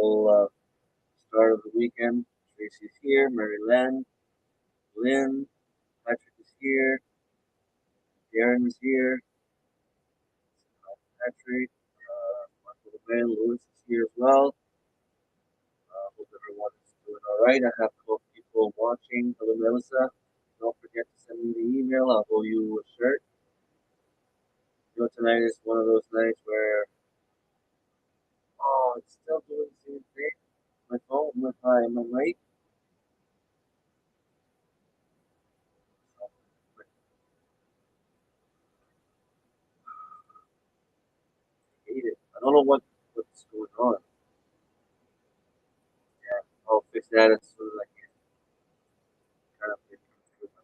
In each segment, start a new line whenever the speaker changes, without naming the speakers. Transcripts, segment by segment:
beautiful start of the weekend. Tracy's here, Mary Lynn, Patrick is here, Darren is here, Patrick, Michael LeBay, Lewis is here as well. Hope everyone is doing all right. I have a couple of people watching. Hello, Melissa. Don't forget to send me the email. I'll owe you a shirt. Tonight is one of those nights where, oh, it's still doing the same thing. My phone, my mic. I hate it. I don't know what's going on. Yeah, I'll fix that as soon as I can. Kind of get through my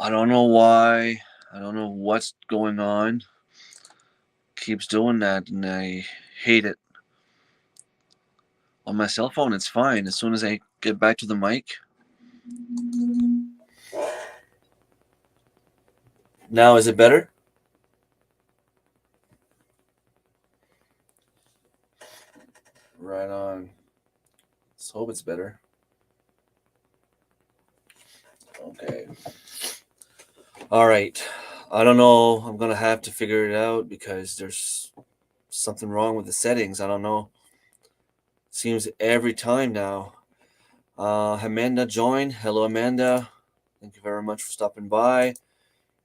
I don't know why. I don't know what's going on. Keeps doing that, and I hate it. On my cell phone, it's fine. As soon as I get back to the mic, now is it better? Right on. Let's hope it's better. Okay. All right. I don't know. I'm gonna have to figure it out because there's something wrong with the settings. I don't know. Seems every time now. Amanda joined. Hello, Amanda. Thank you very much for stopping by.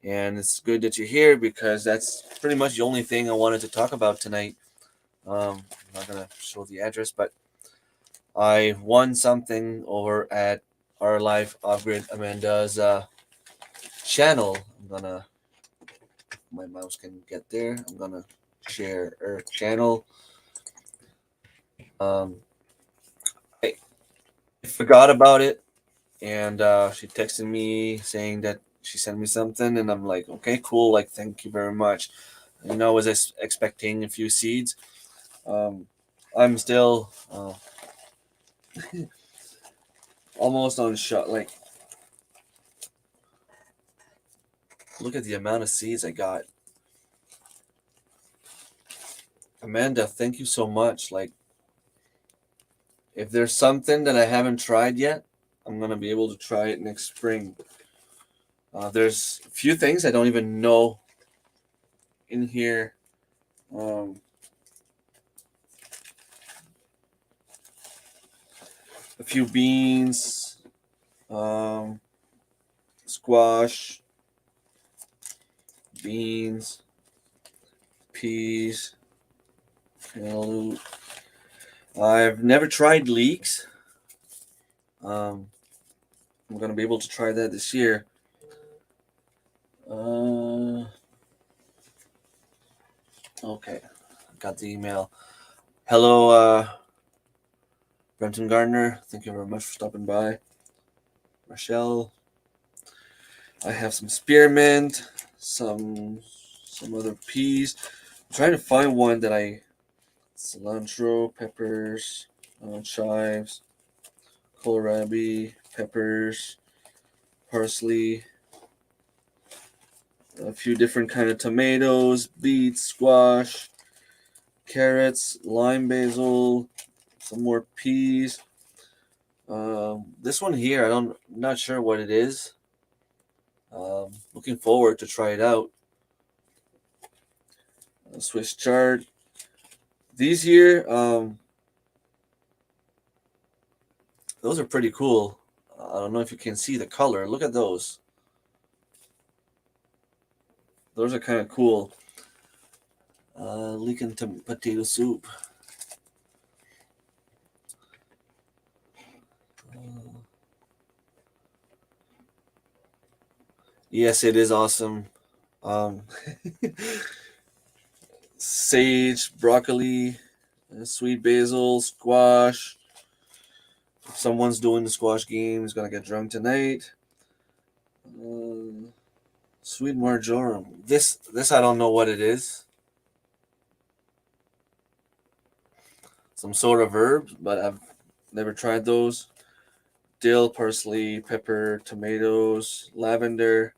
And it's good that you're here because that's pretty much the only thing I wanted to talk about tonight. I'm not gonna show the address, but I won something over at Our Life Upgrade Amanda's channel. I'm gonna, my mouse can get there. I'm gonna share her channel. Um, I forgot about it, and she texted me saying that she sent me something, and I'm like, okay, cool. Like, thank you very much. I was expecting a few seeds. I'm still almost on shot. Like, look at the amount of seeds I got. Amanda, thank you so much. Like, if there's something that I haven't tried yet, I'm gonna be able to try it next spring. There's a few things I don't even know in here. A few beans, squash, beans, peas, cantaloupe. I've never tried leeks. I'm gonna be able to try that this year. Okay, got the email. Hello, Brenton Gardner. Thank you very much for stopping by. Rochelle. I have some spearmint, some other peas. I'm trying to find one that I cilantro, peppers, chives, kohlrabi, peppers, parsley, a few different kind of tomatoes, beets, squash, carrots, lime basil, some more peas. This one here, not sure what it is. Looking forward to try it out. Swiss chard. These here, those are pretty cool. I don't know if you can see the color. Look at those. Those are kind of cool. Leek potato soup. Uh, yes, it is awesome. Um, Sage, broccoli, sweet basil, squash. If someone's doing the squash game, is gonna get drunk tonight. Uh, Sweet marjoram. This I don't know what it is. Some sort of herb, but I've never tried those. Dill, parsley, pepper, tomatoes, lavender,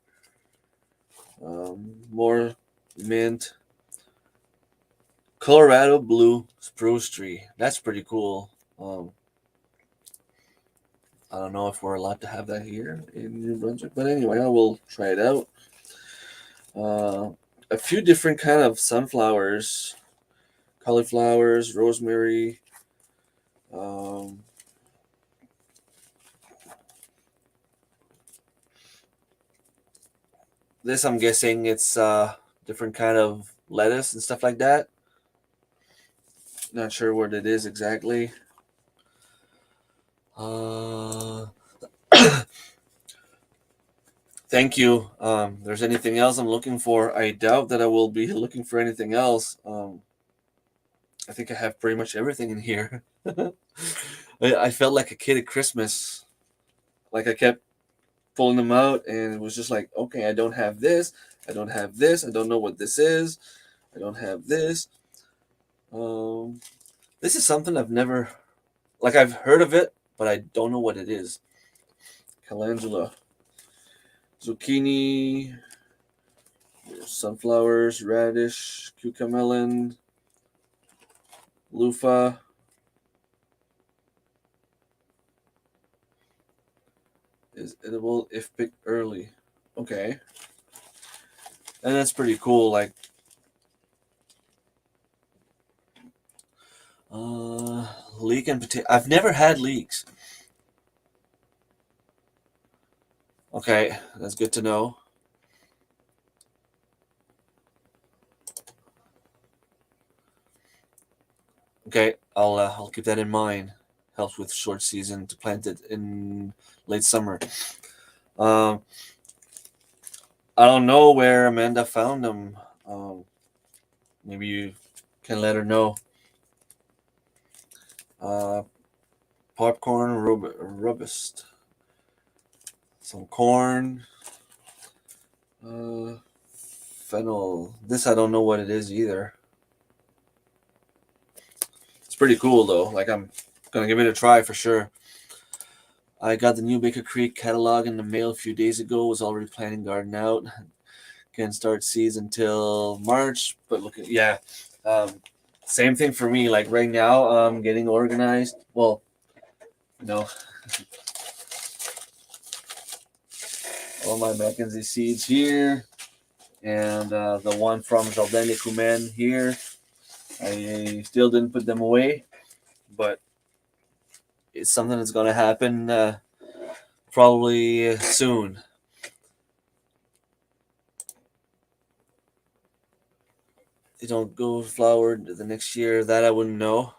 more mint, Colorado blue spruce tree. That's pretty cool. Um, I don't know if we're allowed to have that here in New Brunswick, but anyway, I will try it out. Uh, a few different kind of sunflowers, cauliflowers, rosemary. Um, this I'm guessing it's different kind of lettuce and stuff like that. Not sure what it is exactly. Uh, Thank you. There's anything else I'm looking for? I doubt that I will be looking for anything else. I think I have pretty much everything in here. I felt like a kid at Christmas. Like I kept pulling them out, and it was just like, okay, I don't have this. I don't have this. I don't know what this is. I don't have this. Um, this is something I've never, like I've heard of it, but I don't know what it is. Calendula, zucchini, sunflowers, radish, cucamelon, loofah. Is edible if picked early. Okay. And that's pretty cool. Like, leek and potato. I've never had leeks. Okay, that's good to know. Okay, I'll keep that in mind. Helps with short season to plant it in late summer. Um, I don't know where Amanda found them. Maybe you can let her know. Uh, Popcorn, robust, some corn, uh, fennel. This I don't know what it is either. It's pretty cool though. Like I'm gonna give it a try for sure. I got the new Baker Creek catalog in the mail a few days ago. Was already planning garden out. Can't start seeds until March, but look at yeah. Um, Same thing for me. Like right now, I'm getting organized. Well, you know, all my Mackenzie seeds here, and the one from Jardin des Coumens here. I still didn't put them away, but it's something that's going to happen probably soon. They don't go flowered the next year. That I wouldn't know.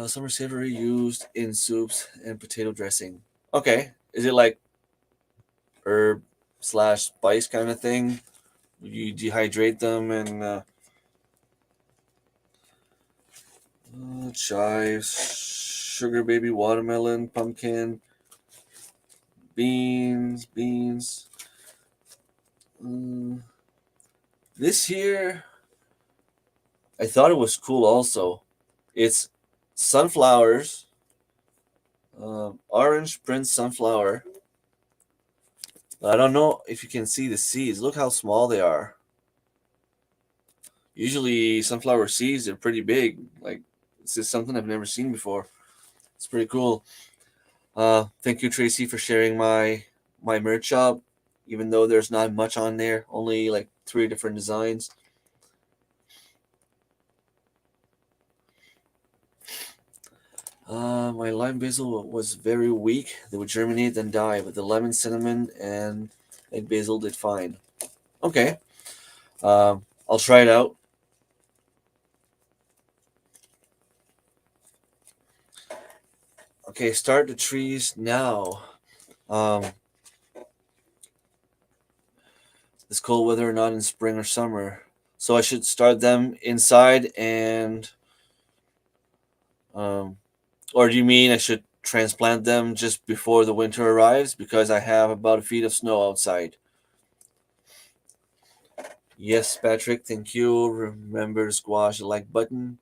Summer savory used in soups and potato dressing. Okay, is it like herb slash spice kind of thing? You dehydrate them and chives, sugar baby, watermelon, pumpkin, beans. Mm, this here, I thought it was cool also. It's sunflowers, orange prince sunflower. I don't know if you can see the seeds. Look how small they are. Usually, sunflower seeds are pretty big. Like, this is something I've never seen before. It's pretty cool. Thank you, Tracy, for sharing my merch shop. Even though there's not much on there, only like 3 different designs. My lime basil was very weak. They would germinate then die, but the lemon, cinnamon, and egg basil did fine. Okay, I'll try it out. Okay, start the trees now. Um, it's cold weather, not in spring or summer. So I should start them inside and, um, or do you mean I should transplant them just before the winter arrives because I have about a feet of snow outside? Yes, Patrick, thank you. Remember to squash the like button.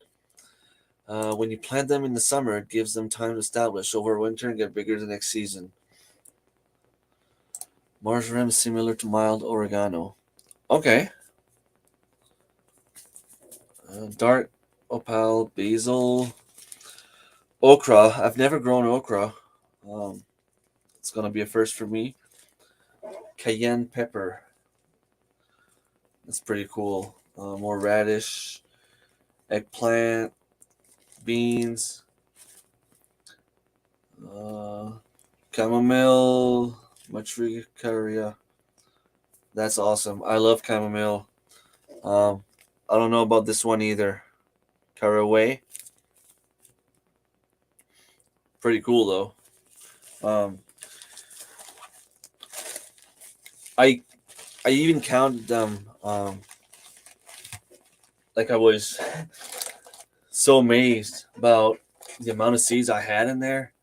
When you plant them in the summer, it gives them time to establish over winter and get bigger the next season. Marjoram is similar to mild oregano. Okay. Dark opal, basil, okra. I've never grown okra. Um, it's gonna be a first for me. Cayenne pepper. That's pretty cool. More radish, eggplant, beans, uh, chamomile, matricaria. That's awesome. I love chamomile. Um, I don't know about this one either. Caraway. Pretty cool though. I I even counted them. Like I was so amazed about the amount of seeds I had in there.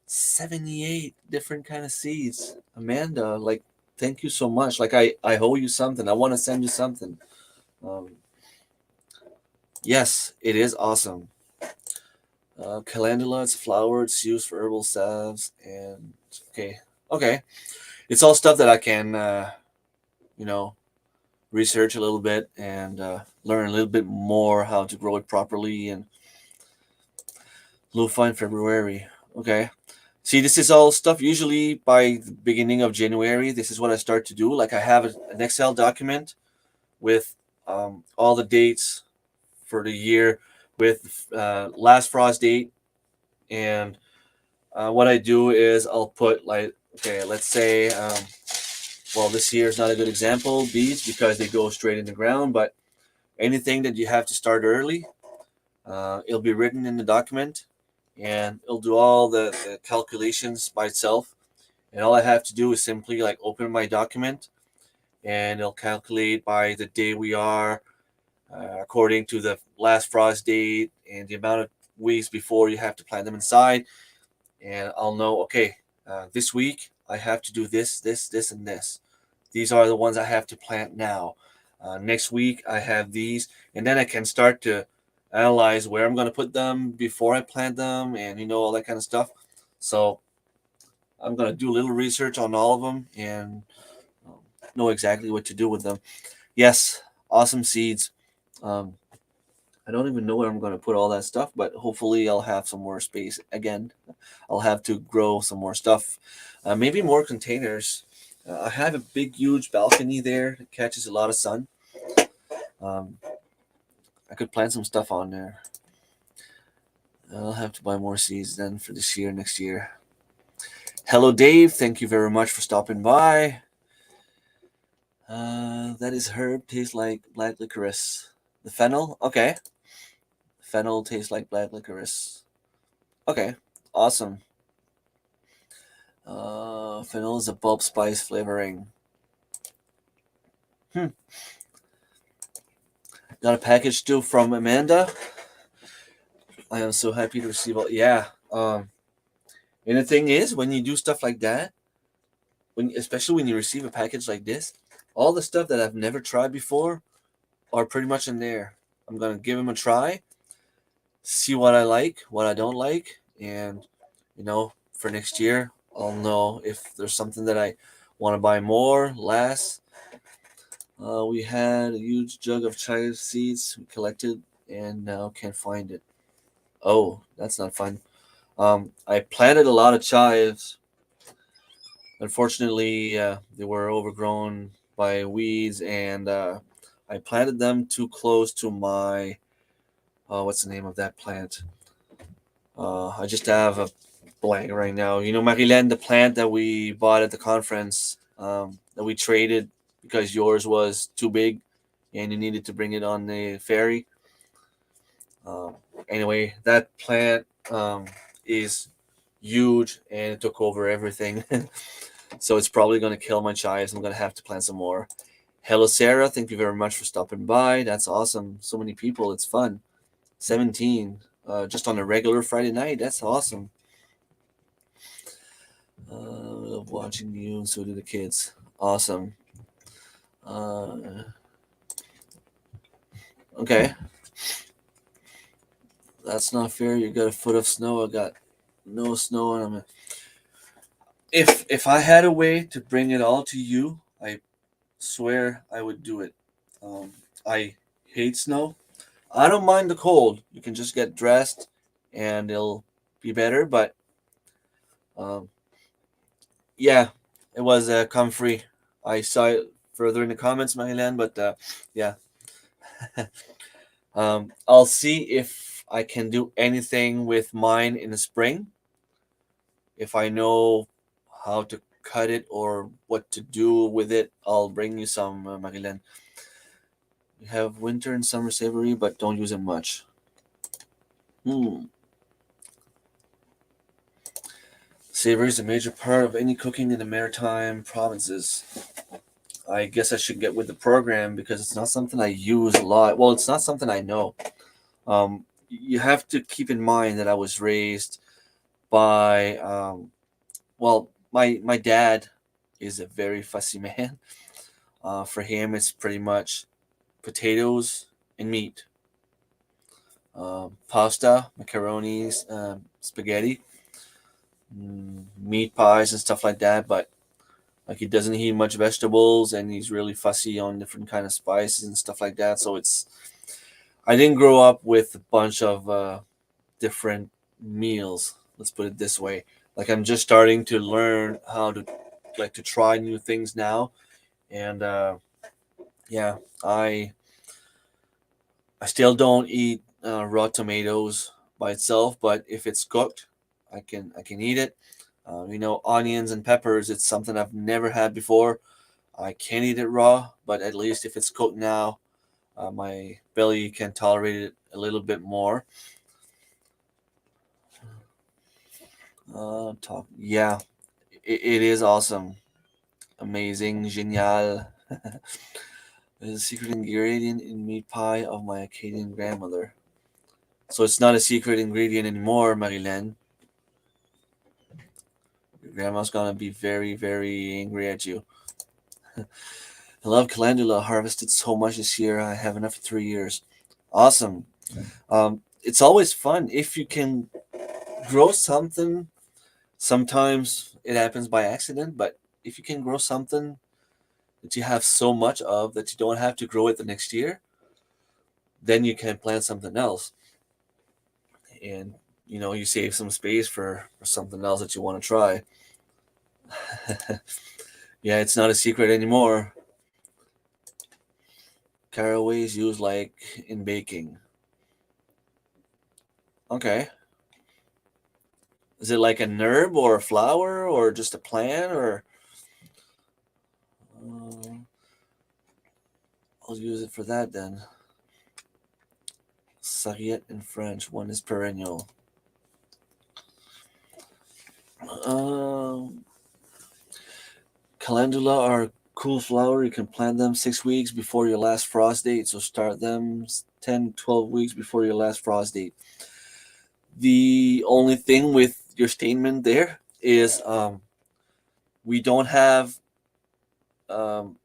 78 different kind of seeds. Amanda, like, thank you so much. Like I owe you something. I want to send you something. Um, yes, it is awesome. Calendula, it's a flower. It's used for herbal salves. And okay, okay, it's all stuff that I can, you know, research a little bit and learn a little bit more how to grow it properly. And Lo-fi in February. Okay. See, this is all stuff usually by the beginning of January. This is what I start to do. Like I have an Excel document with all the dates for the year with last frost date. And what I do is I'll put like, okay, let's say, well, this year is not a good example, beets, because they go straight in the ground. But anything that you have to start early, it'll be written in the document and it'll do all the calculations by itself. And all I have to do is simply like open my document and it'll calculate by the day we are, according to the last frost date and the amount of weeks before you have to plant them inside. And I'll know, okay, this week I have to do this, this, this, and this. These are the ones I have to plant now. Next week I have these, and then I can start to analyze where I'm going to put them before I plant them, and all that kind of stuff. So I'm going to do a little research on all of them and um, know exactly what to do with them. Yes, awesome seeds. Um, I don't even know where I'm going to put all that stuff, but hopefully I'll have some more space again. I'll have to grow some more stuff, maybe more containers. I have a big, huge balcony there that catches a lot of sun. Um, I could plant some stuff on there. I'll have to buy more seeds then for this year, next year. Hello, Dave. Thank you very much for stopping by. That is herb. Tastes like black licorice. The fennel? Okay. Fennel tastes like black licorice. Okay. Awesome. Fennel is a bulb spice flavoring. Hmm. Got a package too from Amanda. I am so happy to receive all. Yeah. And the thing is, when you do stuff like that, especially when you receive a package like this, all the stuff that I've never tried before are pretty much in there. I'm gonna give them a try, see what I like, what I don't like, and for next year, I'll know if there's something that I want to buy more, less. We had a huge jug of chia seeds we collected, and now can't find it. Oh, that's not fun. I planted a lot of chives. Unfortunately, they were overgrown by weeds, and I planted them too close to my. What's the name of that plant? I just have a blank right now. Marilyn, the plant that we bought at the conference, that we traded because yours was too big, and you needed to bring it on the ferry. Um, anyway, that plant is huge and it took over everything. So it's probably going to kill my chives. I'm going to have to plant some more. Hello, Sarah. Thank you very much for stopping by. That's awesome. So many people. It's fun. 17 just on a regular Friday night. That's awesome. Love watching you, and so do the kids. Awesome. Uh, okay. That's not fair. You got a foot of snow. I got no snow, and if I had a way to bring it all to you, I swear I would do it. Um, I hate snow. I don't mind the cold. You can just get dressed, and it'll be better. But um, yeah, it was comfrey. I saw it further in the comments, Maryland, but yeah. I'll see if I can do anything with mine in the spring. If I know how to cut it or what to do with it, I'll bring you some, Maryland. We have winter and summer savory, but don't use it much. Hmm. Savory is a major part of any cooking in the maritime provinces. I guess I should get with the program because it's not something I use a lot. Well, it's not something I know. You have to keep in mind that I was raised by, well, my dad is a very fussy man. For him, it's pretty much potatoes and meat, pasta, macaronis, spaghetti, meat pies, and stuff like that. But like he doesn't eat much vegetables, and he's really fussy on different kind of spices and stuff like that. So it's I didn't grow up with a bunch of different meals. Let's put it this way. Like I'm just starting to learn how to like to try new things now, and yeah, I still don't eat raw tomatoes by itself, but if it's cooked, I can eat it. Onions and peppers. It's something I've never had before. I can't eat it raw, but at least if it's cooked now, my belly can tolerate it a little bit more. Yeah, it is awesome, amazing, genial. There's a secret ingredient in meat pie of my Acadian grandmother. So it's not a secret ingredient anymore, Marilyn. Your grandma's gonna be very, very angry at you. I love calendula. Harvested so much this year. I have enough for 3 years. Awesome. It's always fun if you can grow something. Sometimes it happens by accident, but if you can grow something that you have so much of that you don't have to grow it the next year, then you can plant something else. And you save some space for something else that you want to try. Yeah, it's not a secret anymore. Caraway is used like in baking. Okay. Is it like an herb or a flower or just a plant or uh, I'll use it for that then. Sarriette in French. One is perennial. Um, Calendula are cool flower. You can plant them 6 weeks before your last frost date. So start them 10, 12 weeks before your last frost date. The only thing with your statement there is we don't have, um,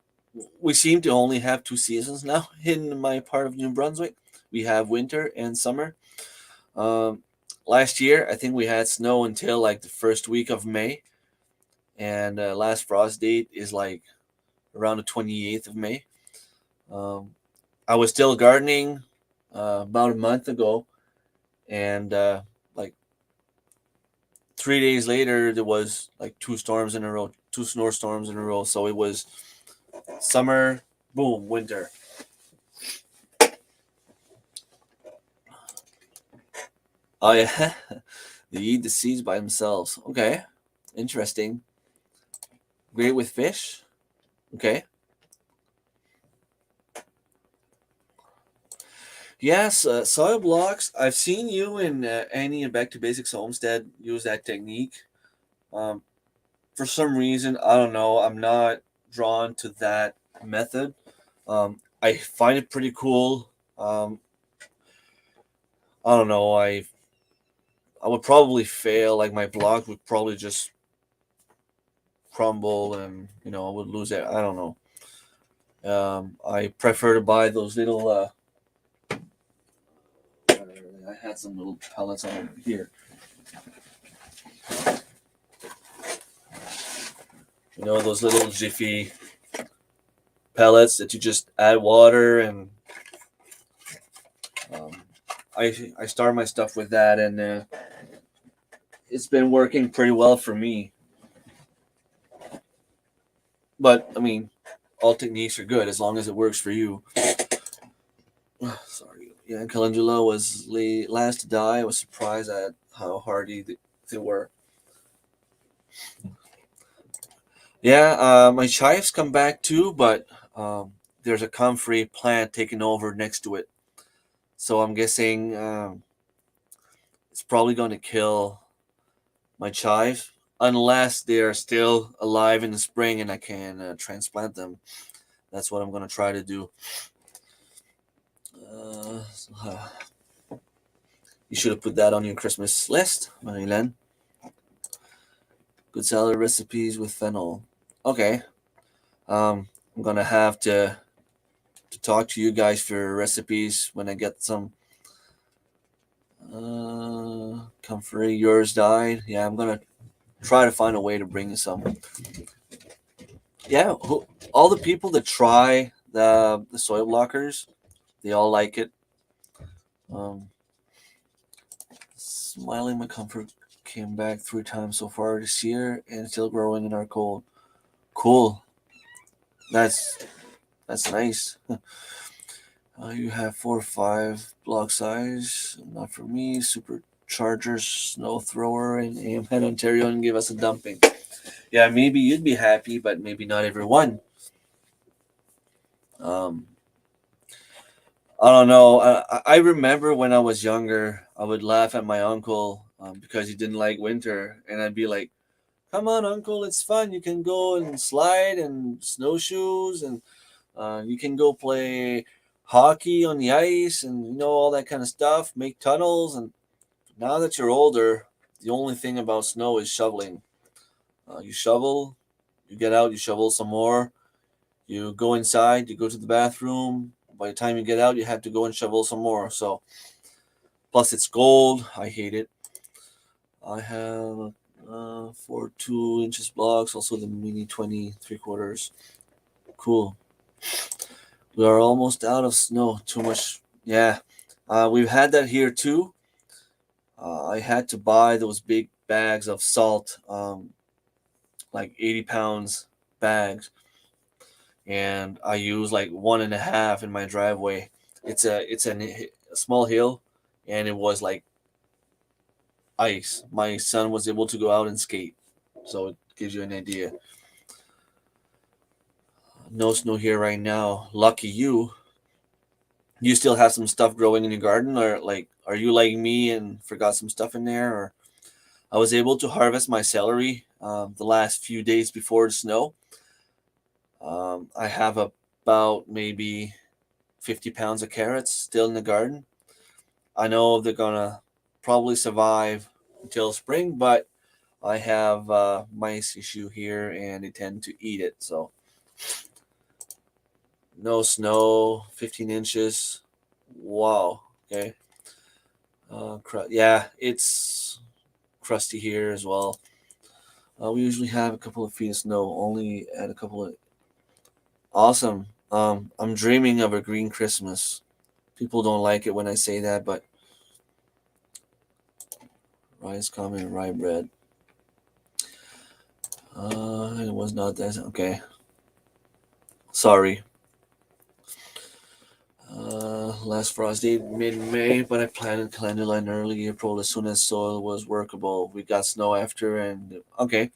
we seem to only have 2 seasons now in my part of New Brunswick. We have winter and summer. Um, Last year, I think we had snow until like the first week of May, and last frost date is like around the 28th of May. Um, I was still gardening about a month ago, and like 3 days later, there was like two storms in a row, two snowstorms in a row. So it was summer, boom, winter. Oh yeah, they eat the seeds by themselves. Okay, interesting. Great with fish. Okay. Yes, soil blocks. I've seen you and Annie and Back to Basics Homestead use that technique. Um, for some reason, I don't know. I'm not drawn to that method. I find it pretty cool. Um, I don't know. I would probably fail. Like my block would probably just crumble, and I would lose it. I don't know. I prefer to buy those little. I had some little pellets on here. Those little Jiffy pellets that you just add water and um, I start my stuff with that, and it's been working pretty well for me. But I mean, all techniques are good as long as it works for you. Sorry. Yeah, calendula was last to die. I was surprised at how hardy they were. Yeah, my chives come back too, but there's a comfrey plant taking over next to it. So I'm guessing it's probably going to kill my chives unless they are still alive in the spring and I can transplant them. That's what I'm going to try to do. Uh, you should have put that on your Christmas list, Marilyn. Good salad recipes with fennel. Okay. I'm gonna have to talk to you guys for recipes when I get some. Comfrey, yours died. Yeah, I'm gonna try to find a way to bring you some. Yeah, all the people that try the soil blockers, they all like it. Um, Smiling my comfort came back 3 times so far this year and still growing in our cold. Cool. That's that's nice. You have 4 or 5 block size. Not for me. Superchargers, snow thrower, and AM Head Ontario and give us a dumping. Yeah, maybe you'd be happy, but maybe not everyone. Um, I don't know. I remember when I was younger, I would laugh at my uncle because he didn't like winter, and I'd be like, "Come on, uncle, it's fun. You can go and slide and snowshoes, and you can go play hockey on the ice, and all that kind of stuff. Make tunnels." And now that you're older, the only thing about snow is shoveling. You shovel, you get out, you shovel some more. You go inside, you go to the bathroom. By the time you get out, you have to go and shovel some more. So, plus it's cold. I hate it. I have 4 2 inches blocks, also the mini 20 3/4. Cool. We are almost out of snow. Too much. Yeah. We've had that here too. I had to buy those big bags of salt, like 80 pounds bags, and I use like 1.5 in my driveway. It's a small hill, and it was like ice. My son was able to go out and skate, so it gives you an idea. No snow here right now. Lucky you. You still have some stuff growing in your garden, or like, are you like me and forgot some stuff in there? Or I was able to harvest my celery the last few days before the snow. I have about maybe 50 pounds of carrots still in the garden. I know they're gonna probably survive until spring, but I have mice issue here and they tend to eat it. So no snow, 15 inches. Wow. Okay. Yeah, it's crusty here as well. We usually have a couple of feet of snow, only at a couple of. Awesome. I'm dreaming of a green Christmas. People don't like it when I say that, but rice, common, rye bread. It was not that. Okay. Sorry. Last frost date mid-May, but I planted calendula in early April as soon as soil was workable. We got snow after, and okay.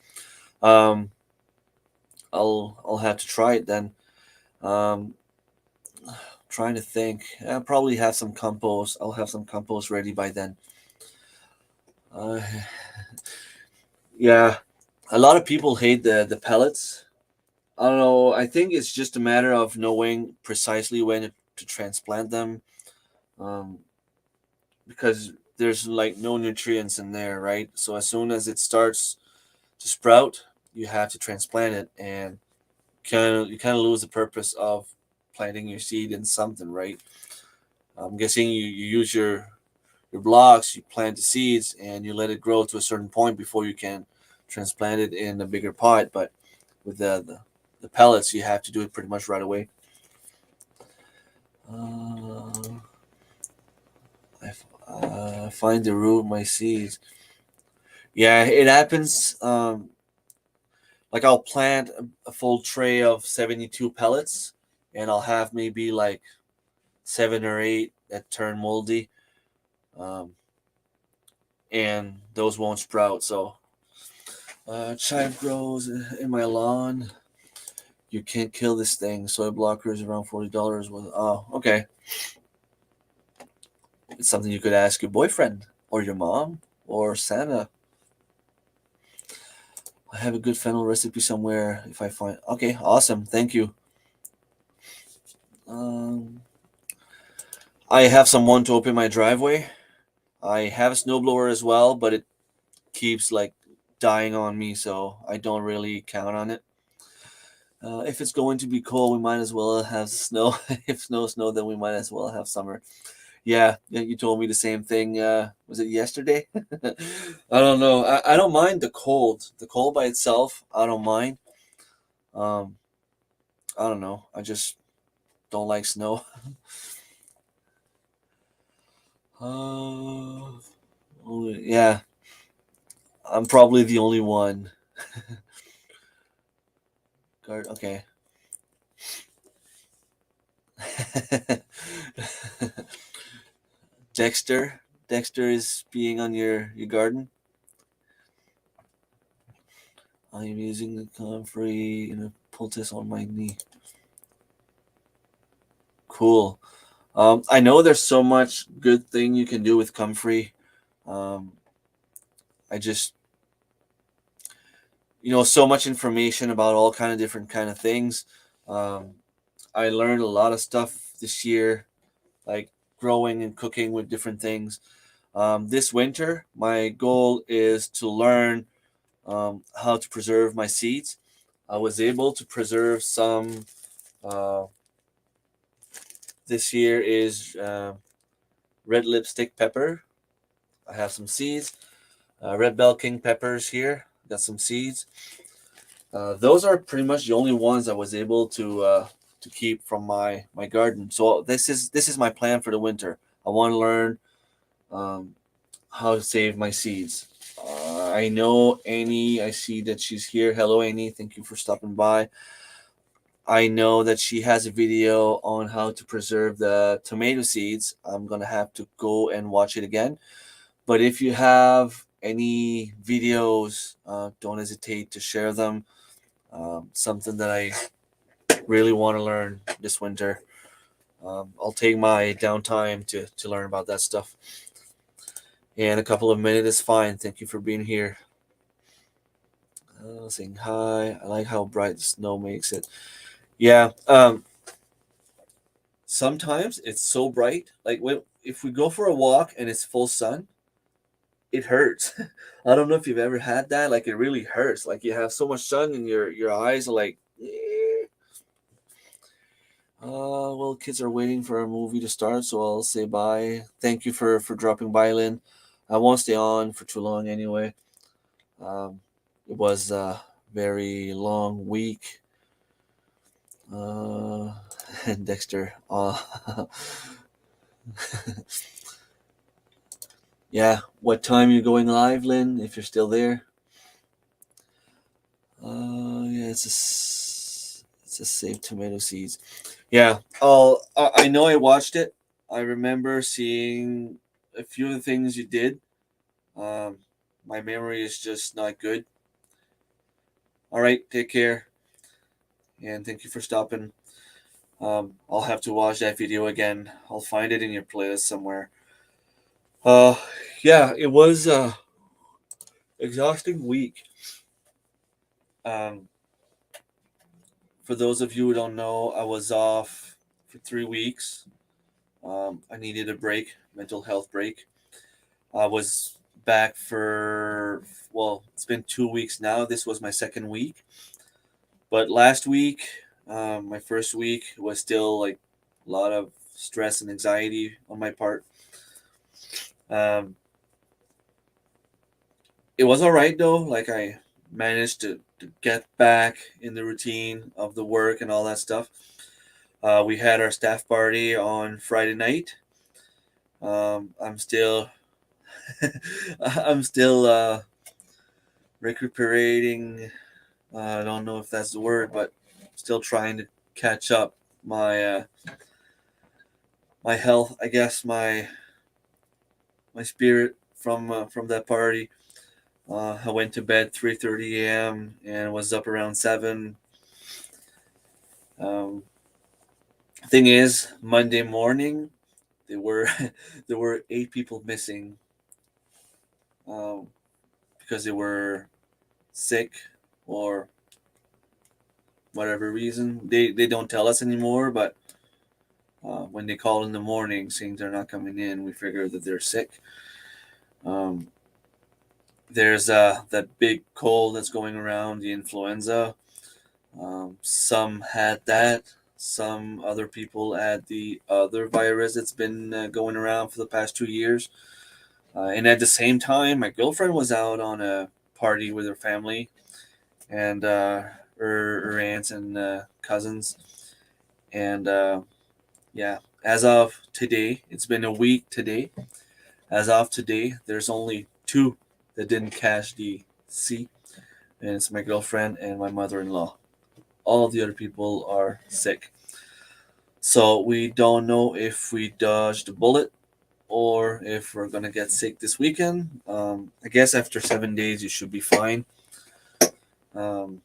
Um, I'll have to try it then. Um, trying to think. I'll probably have some compost. I'll have some compost ready by then. Uh, yeah, a lot of people hate the pellets. I don't know. I think it's just a matter of knowing precisely when to transplant them, um, because there's like no nutrients in there, right? So as soon as it starts to sprout, you have to transplant it, and you kind of lose the purpose of planting your seed in something, right? I'm guessing you use your blocks, you plant the seeds, and you let it grow to a certain point before you can transplant it in a bigger pot. But with the pellets, you have to do it pretty much right away. Uh, find the root of my seeds. Yeah, it happens. Like I'll plant a full tray of 72 pellets, and I'll have maybe like 7 or 8 that turn moldy, um, and those won't sprout. So chive grows in my lawn. You can't kill this thing. Soy blocker is around $40. Oh, okay. It's something you could ask your boyfriend or your mom or Santa. I have a good fennel recipe somewhere if I find. Okay, awesome. Thank you. Um, I have someone to open my driveway. I have a snowblower as well, but it keeps like dying on me, so I don't really count on it. If it's going to be cold, we might as well have snow. If snow, then we might as well have summer. Yeah, yeah, you told me the same thing. Was it yesterday? I don't know. I don't mind the cold. The cold by itself, I don't mind. Um, I don't know. I just don't like snow. Uh, yeah, I'm probably the only one. Guard, okay. Dexter. Dexter is being on your garden. I am using the comfrey and a poultice on my knee. Cool. I know there's so much good thing you can do with comfrey. Um, I just so much information about all kind of different kind of things. Um, I learned a lot of stuff this year, like growing and cooking with different things. This winter, my goal is to learn how to preserve my seeds. I was able to preserve some. Uh, this year is red lipstick pepper. I have some seeds. Red bell king peppers here. Got some seeds. Those are pretty much the only ones I was able to keep from my garden. So this is my plan for the winter. I want to learn um, how to save my seeds. I know Annie. I see that she's here. Hello, Annie. Thank you for stopping by. I know that she has a video on how to preserve the tomato seeds. I'm gonna have to go and watch it again. But if you have any videos, don't hesitate to share them. Something that I really want to learn this winter. I'll take my downtime to learn about that stuff. And a couple of minutes is fine. Thank you for being here. Saying hi. I like how bright the snow makes it. Yeah. Sometimes it's so bright. Like if we go for a walk and it's full sun, it hurts. I don't know if you've ever had that. Like it really hurts. Like you have so much sun and your eyes are like. Eh. Well, kids are waiting for a movie to start, so I'll say bye. Thank you for dropping by, Lynn. I won't stay on for too long anyway. Um, it was a very long week. And Dexter. Yeah. What time are you going live, Lynn? If you're still there. Yeah, it's a save tomato seeds. Yeah. I know I watched it. I remember seeing a few of the things you did. Um, my memory is just not good. All right, take care, and thank you for stopping. I'll have to watch that video again. I'll find it in your playlist somewhere. Yeah, it was a exhausting week. Um, for those of you who don't know, I was off for 3 weeks. I needed a break, mental health break. I was back for, well, it's been 2 weeks now. This was my second week. But last week, my first week was still like a lot of stress and anxiety on my part. Um, it was all right though. Like I managed to get back in the routine of the work and all that stuff. We had our staff party on Friday night. I'm still, I'm still recuperating. I don't know if that's the word, but still trying to catch up my health. I guess my spirit from that party. I went to bed 3:30 a.m. and was up around 7. Um, thing is, Monday morning there were there were 8 people missing, um, because they were sick or whatever reason. They don't tell us anymore, but when they call in the morning saying they're not coming in, we figure that they're sick. Um, there's that big cold that's going around, the influenza. Some had that. Some other people had the other virus that's been going around for the past 2 years. And at the same time, my girlfriend was out on a party with her family and her aunts and cousins. And yeah, as of today, it's been a week today. As of today, there's only 2 that didn't catch the C, and it's my girlfriend and my mother-in-law. All the other people are sick. So we don't know if we dodged a bullet or if we're gonna get sick this weekend. I guess after 7 days you should be fine. Um,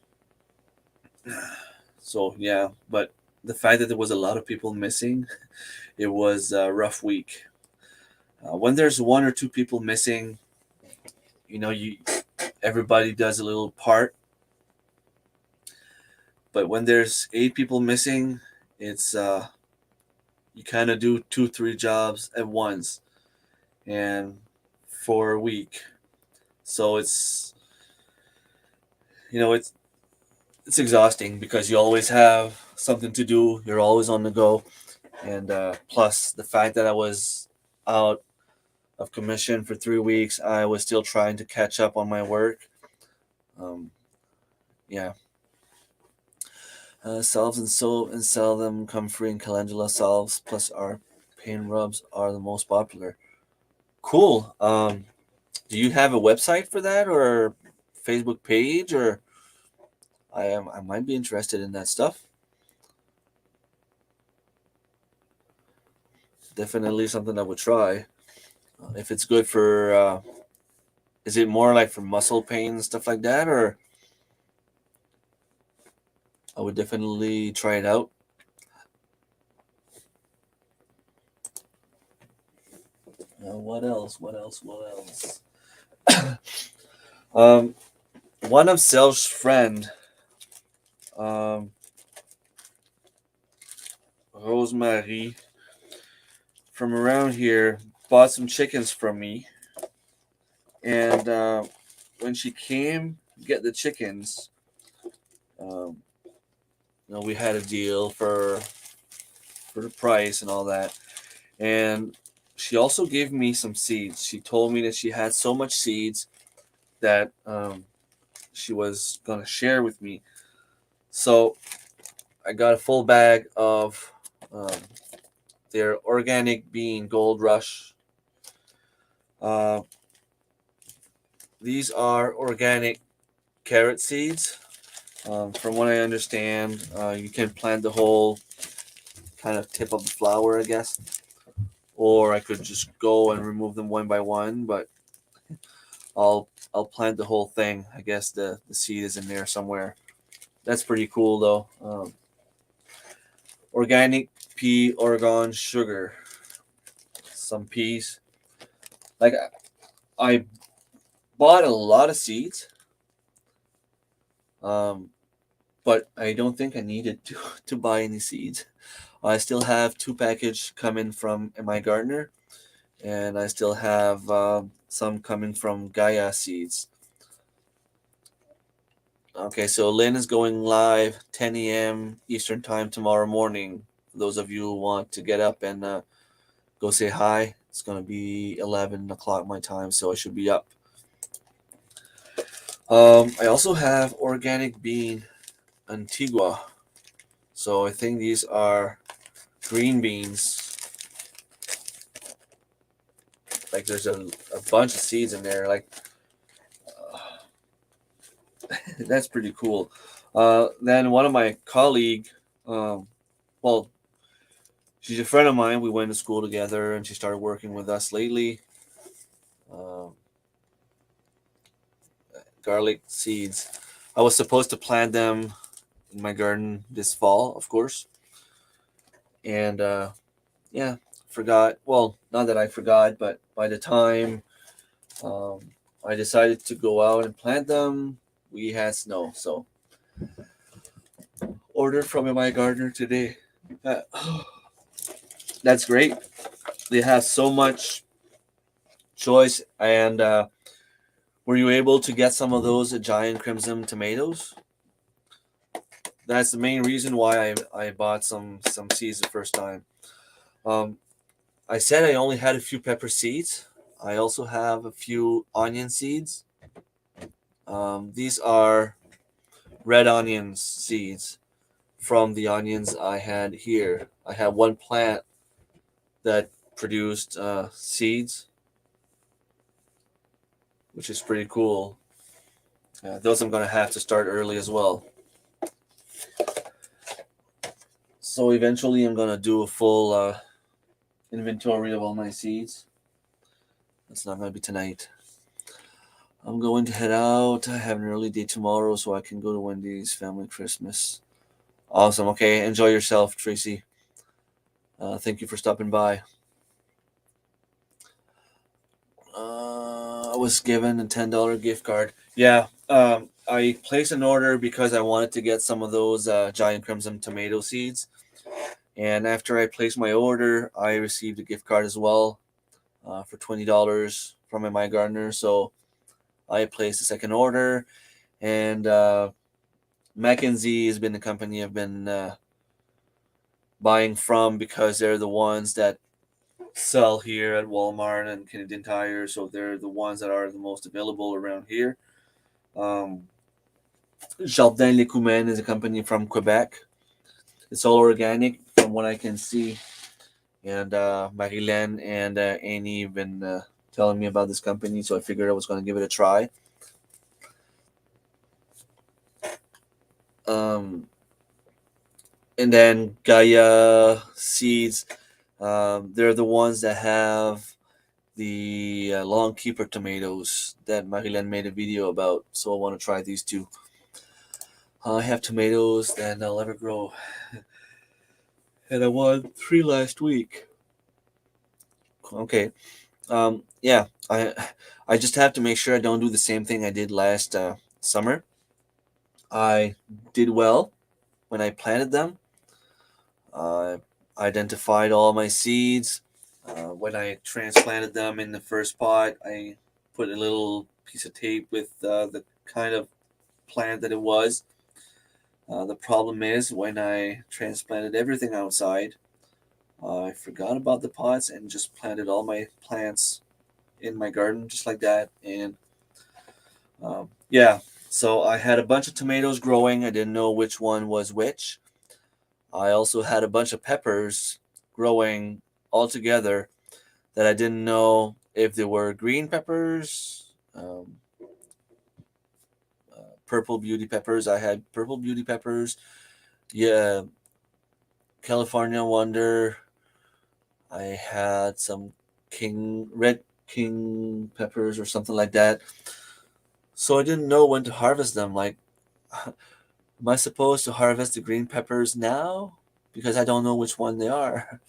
so yeah, but the fact that there was a lot of people missing, it was a rough week. When there's 1 or 2 people missing, you everybody does a little part. But when there's 8 people missing, it's you kind of do 2 3 jobs at once and for a week. So it's exhausting because you always have something to do. You're always on the go, and plus the fact that I was out of commission for 3 weeks, I was still trying to catch up on my work. Um, yeah, salves and soap and sell them comfrey and calendula salves plus our pain rubs are the most popular. Cool. Do you have a website for that or Facebook page or I might be interested in that stuff. Definitely something I would try. If it's good for, is it more like for muscle pain and stuff like that, or I would definitely try it out. What else? What else? What else? Um, one of Sel's friend, um, Rosemary from around here, bought some chickens from me, and when she came to get the chickens, um, we had a deal for the price and all that. And she also gave me some seeds. She told me that she had so much seeds that she was gonna share with me. So I got a full bag of um, their organic bean Gold Rush. Uh, these are organic carrot seeds. From what I understand, you can plant the whole kind of tip of the flower, I guess, or I could just go and remove them one by one. But I'll plant the whole thing. I guess the seed is in there somewhere. That's pretty cool though. organic pea Oregon sugar, some peas. Like I bought a lot of seeds, um, but I don't think I needed to to buy any seeds. I still have two package coming from my gardener, and I still have some coming from Gaia Seeds. Okay, so Lynn is going live 10 a.m. Eastern Time tomorrow morning. For those of you who want to get up and go say hi, it's going to be 11 o'clock my time, so I should be up. I also have Organic Bean Antigua. So I think these are green beans. Like there's a bunch of seeds in there. Like that's pretty cool. Then one of my colleague, um, well, she's a friend of mine. We went to school together, and she started working with us lately. Um, Garlic seeds. I was supposed to plant them in my garden this fall, of course, and yeah, forgot. Well, not that I forgot, but by the time um, I decided to go out and plant them, we had snow. So ordered from my gardener today. Uh, that's great. They have so much choice. And were you able to get some of those giant crimson tomatoes? That's the main reason why I bought some seeds the first time. Um, I said I only had a few pepper seeds. I also have a few onion seeds. These are red onions seeds from the onions I had here. I have one plant that produced seeds, which is pretty cool. Those I'm going to have to start early as well. So eventually I'm going to do a full inventory of all my seeds. That's not going to be tonight. I'm going to head out. I have an early day tomorrow so I can go to Wendy's family Christmas. Awesome. Okay. Enjoy yourself, Tracy. Thank you for stopping by. I was given a $10 gift card. Yeah. I placed an order because I wanted to get some of those giant crimson tomato seeds. And after I placed my order, I received a gift card as well for $20 from my gardener. So I placed a second order. And Mackenzie has been the company I've been buying from because they're the ones that sell here at Walmart and Canadian Tire, so they're the ones that are the most available around here. Um, Jardin Lécoumen is a company from Quebec. It's all organic from what I can see. And Marilyn and Annie have been telling me about this company, so I figured I was going to give it a try. Um, and then Gaia Seeds, they're the ones that have the long keeper tomatoes that Marilyn made a video about. So I want to try these two. I have tomatoes that I'll ever grow, and I won 3 last week. Okay. Yeah. I just have to make sure I don't do the same thing I did last summer. I did well when I planted them. I identified all my seeds. When I transplanted them in the first pot, I put a little piece of tape with the kind of plant that it was. The problem is when I transplanted everything outside, I forgot about the pots and just planted all my plants in my garden just like that. And yeah, so I had a bunch of tomatoes growing. I didn't know which one was which. I also had a bunch of peppers growing all together that I didn't know if they were green peppers, purple beauty peppers. I had purple beauty peppers. Yeah, California Wonder. I had some red king peppers or something like that. So I didn't know when to harvest them. Like, am I supposed to harvest the green peppers now? because I don't know which one they are.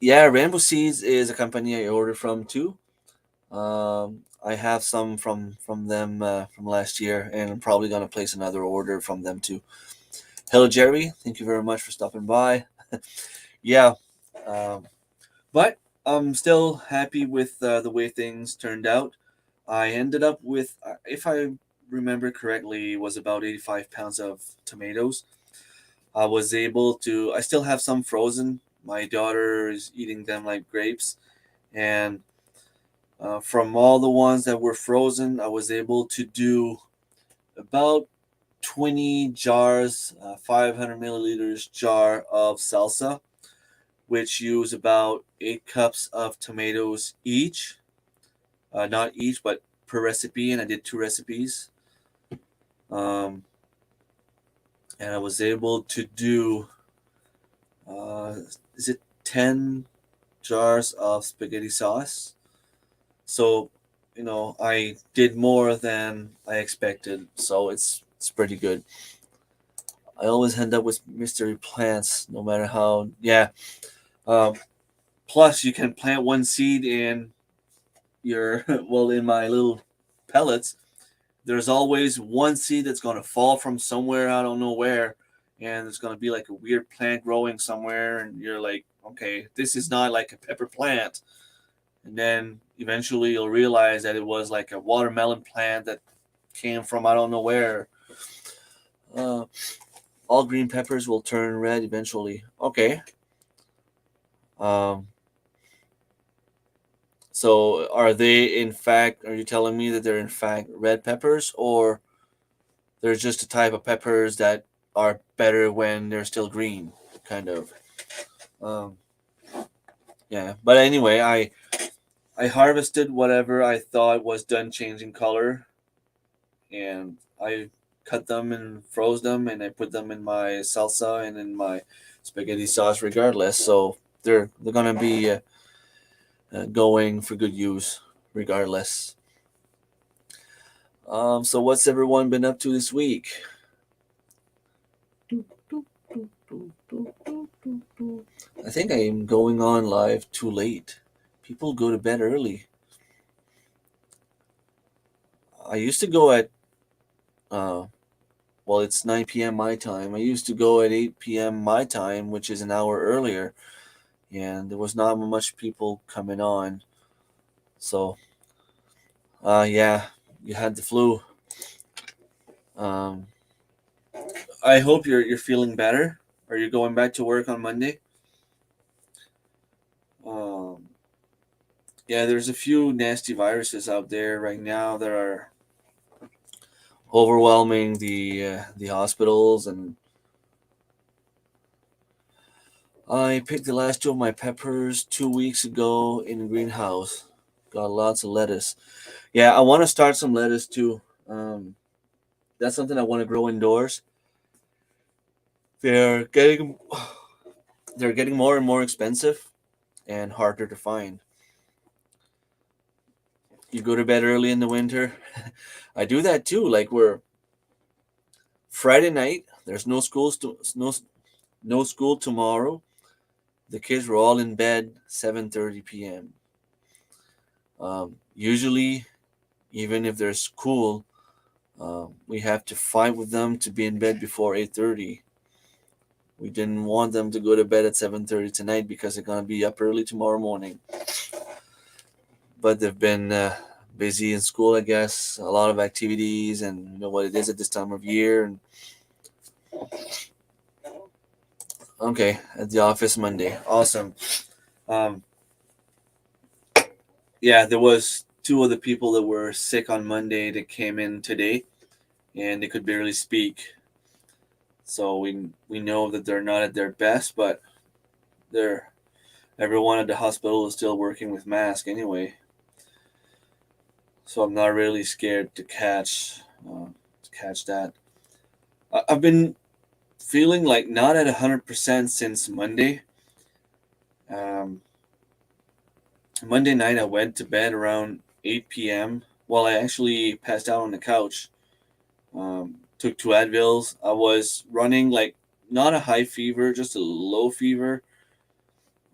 Yeah, Rainbow Seeds is a company I ordered from too. I have some from them from last year, and I'm probably gonna place another order from them too. Hello, Jerry. Thank you very much for stopping by. Yeah, um, but I'm still happy with the way things turned out. I ended up with, if I remember correctly, was about 85 pounds of tomatoes. I was able to. I still have some frozen. My daughter is eating them like grapes, and from all the ones that were frozen, I was able to do about 20 jars, 500 milliliters jar of salsa, which use about 8 cups of tomatoes each. Not each, but per recipe, and I did 2 recipes. Um, and I was able to do, uh, is it 10 jars of spaghetti sauce? So, I did more than I expected, so it's pretty good. I always end up with mystery plants, no matter how. Yeah. Um, Plus, you can plant one seed in your well, in my little pellets. There's always one seed that's gonna fall from somewhere, I don't know where, and it's gonna be like a weird plant growing somewhere, and you're like, okay, this is not like a pepper plant. And then eventually you'll realize that it was like a watermelon plant that came from I don't know where. Uh, all green peppers will turn red eventually. Okay. Um, so are they in fact? Are you telling me that they're in fact red peppers, or they're just a type of peppers that are better when they're still green, kind of? Um, yeah. But anyway, I harvested whatever I thought was done changing color, and I cut them and froze them, and I put them in my salsa and in my spaghetti sauce, regardless. So they're gonna be going for good use, regardless. So what's everyone been up to this week? I think I am going on live too late. People go to bed early. I used to go at uh, well, it's 9 p.m. my time. I used to go at 8 p.m. my time, which is an hour earlier, and there was not much people coming on. So, yeah, you had the flu. Um, I hope you're feeling better. Are you going back to work on Monday? Um, yeah, there's a few nasty viruses out there right now that are overwhelming the hospitals, and I picked the last two of my peppers 2 weeks ago in the greenhouse. Got lots of lettuce. Yeah, I want to start some lettuce too. That's something I want to grow indoors. They're getting they're getting more and more expensive and harder to find. You go to bed early in the winter. I do that too. Like we're Friday night. There's no school tomorrow. The kids were all in bed 7:30 p.m. Usually, even if there's school, we have to fight with them to be in bed before 8:30. We didn't want them to go to bed at 7:30 tonight because they're gonna be up early tomorrow morning. But they've been busy in school, I guess. A lot of activities, and you know what it is at this time of year. And okay, at the office Monday, awesome. Um, yeah, there was two other people that were sick on Monday that came in today, and they could barely speak. So we know that they're not at their best, but they're everyone at the hospital is still working with mask anyway. So I'm not really scared to catch that. I've been feeling like not at 100% since Monday. Um, Monday night I went to bed around 8 p.m. Well, I actually passed out on the couch. Took two Advils. I was running like not a high fever, just a low fever,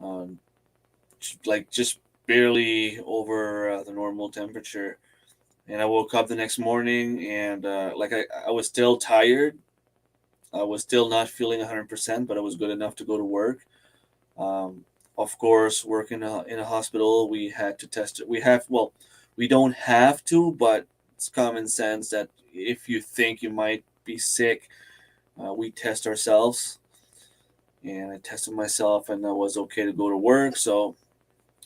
um, like just barely over the normal temperature. And I woke up the next morning, and I was still tired. I was still not feeling 100%, but I was good enough to go to work. Um, of course, working in a hospital, we had to test it. We don't have to, but it's common sense that if you think you might be sick, we test ourselves. And I tested myself, and I was okay to go to work. So,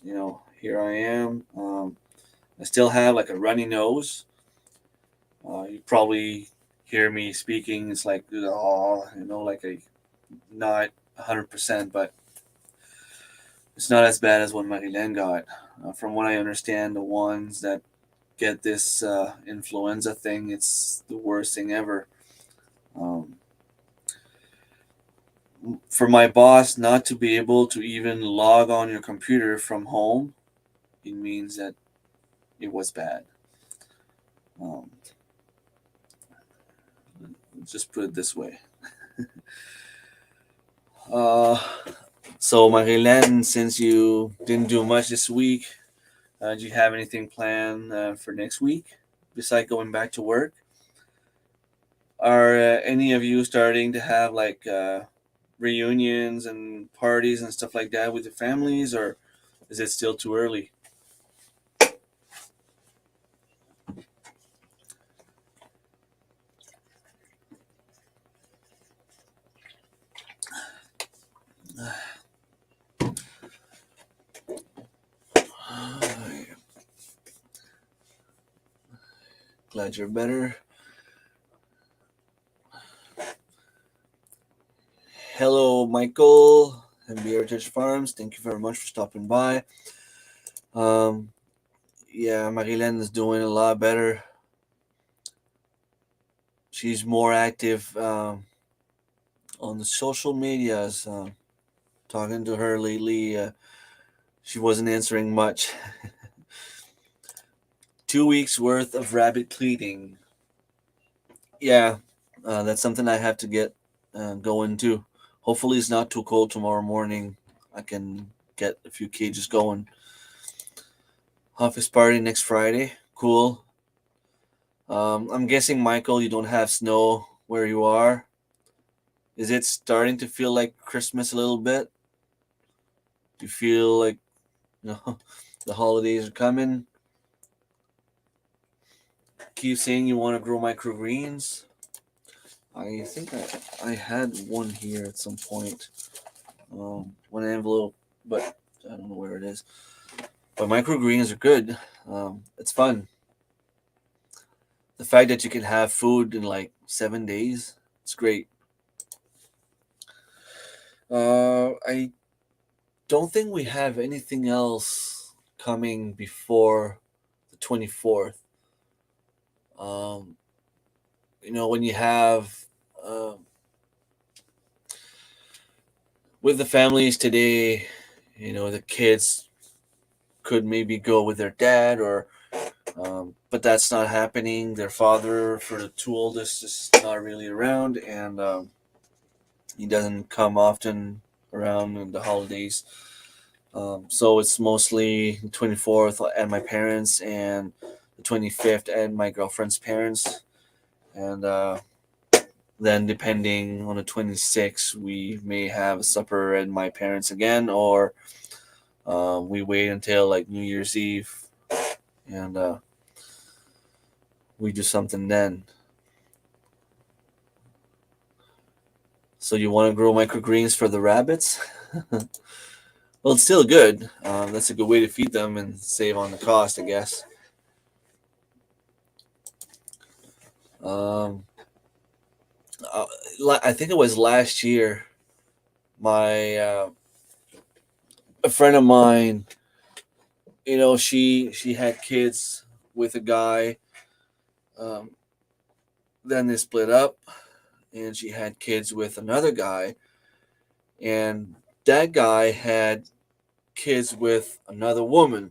here I am. I still have like a runny nose. You probably hear me speaking. It's like, oh, like a not 100%, but it's not as bad as what Marilyn got. From what I understand, the ones that get this influenza thing, it's the worst thing ever. Um, for my boss not to be able to even log on your computer from home, it means that it was bad. Um, just put it this way. Uh, so, Marilyn, since you didn't do much this week, do you have anything planned for next week besides going back to work? Are any of you starting to have like reunions and parties and stuff like that with your families, or is it still too early? Glad you're better. Hello, Michael and Heritage Farms. Thank you very much for stopping by. Um, yeah, Marilyn is doing a lot better. She's more active on the social medias. Talking to her lately, she wasn't answering much. 2 weeks worth of rabbit cleaning. Yeah, that's something I have to get going too. Hopefully, it's not too cold tomorrow morning. I can get a few cages going. Office party next Friday. Cool. I'm guessing, Michael, you don't have snow where you are. Is it starting to feel like Christmas a little bit? Do you feel like the holidays are coming? Keep saying you want to grow microgreens. I think I had one here at some point. One envelope, but I don't know where it is. But microgreens are good. It's fun. The fact that you can have food in like 7 days, it's great. I don't think we have anything else coming before the 24th. Um, when you have with the families today, the kids could maybe go with their dad, or but that's not happening. Their father, for the two oldest, is not really around, and he doesn't come often around in the holidays. So it's mostly the 24th at my parents, and the 25th at my girlfriend's parents. And then, depending on the 26th, we may have a supper at my parents again, or we wait until like New Year's Eve, and we do something then. So you want to grow microgreens for the rabbits? Well, it's still good. That's a good way to feed them and save on the cost, I guess. Um, uh, I think it was last year. My a friend of mine, she had kids with a guy. Um, then they split up, and she had kids with another guy, and that guy had kids with another woman.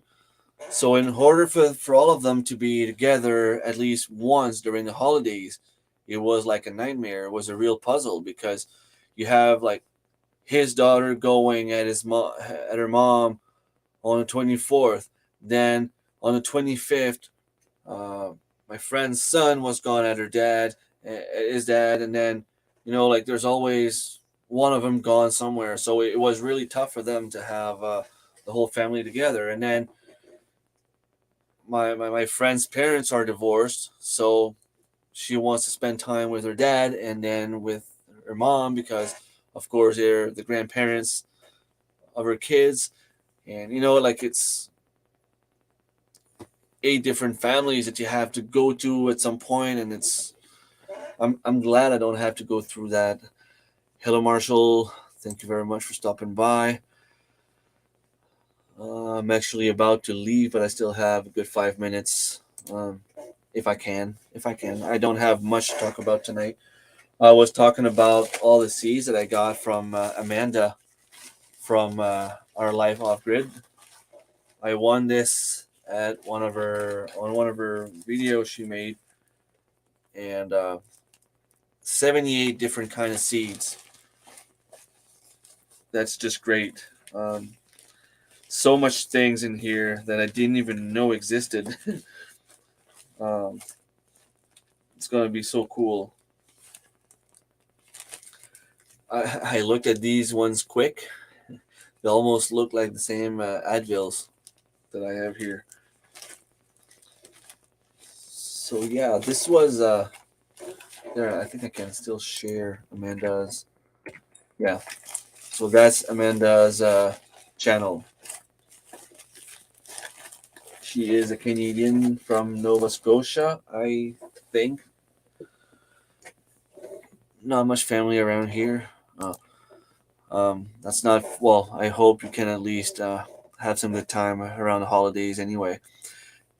So, in order for all of them to be together at least once during the holidays, it was like a nightmare. It was a real puzzle because You have like his daughter going at her mom on the 24th. Then on the 25th, uh, my friend's son was gone at his dad, and then like there's always one of them gone somewhere. So it was really tough for them to have the whole family together. And then my friend's parents are divorced, so she wants to spend time with her dad and then with her mom because, of course, they're the grandparents of her kids. And like it's 8 different families that you have to go to at some point, and I'm glad I don't have to go through that. Hello, Marshall. Thank you very much for stopping by. I'm actually about to leave, but I still have a good 5 minutes. If I can. I don't have much to talk about tonight. I was talking about all the C's that I got from Amanda from our Life Off Grid. I won this at one of her videos she made, and 78 different kind of seeds. That's just great. So much things in here that I didn't even know existed. um, it's gonna be so cool. I looked at these ones quick. They almost look like the same Advils that I have here. So yeah, this was there. I think I can still share Amanda's. Yeah. So that's Amanda's channel. She is a Canadian from Nova Scotia, I think. Not much family around here. That's not well. I hope you can at least have some good time around the holidays. Anyway,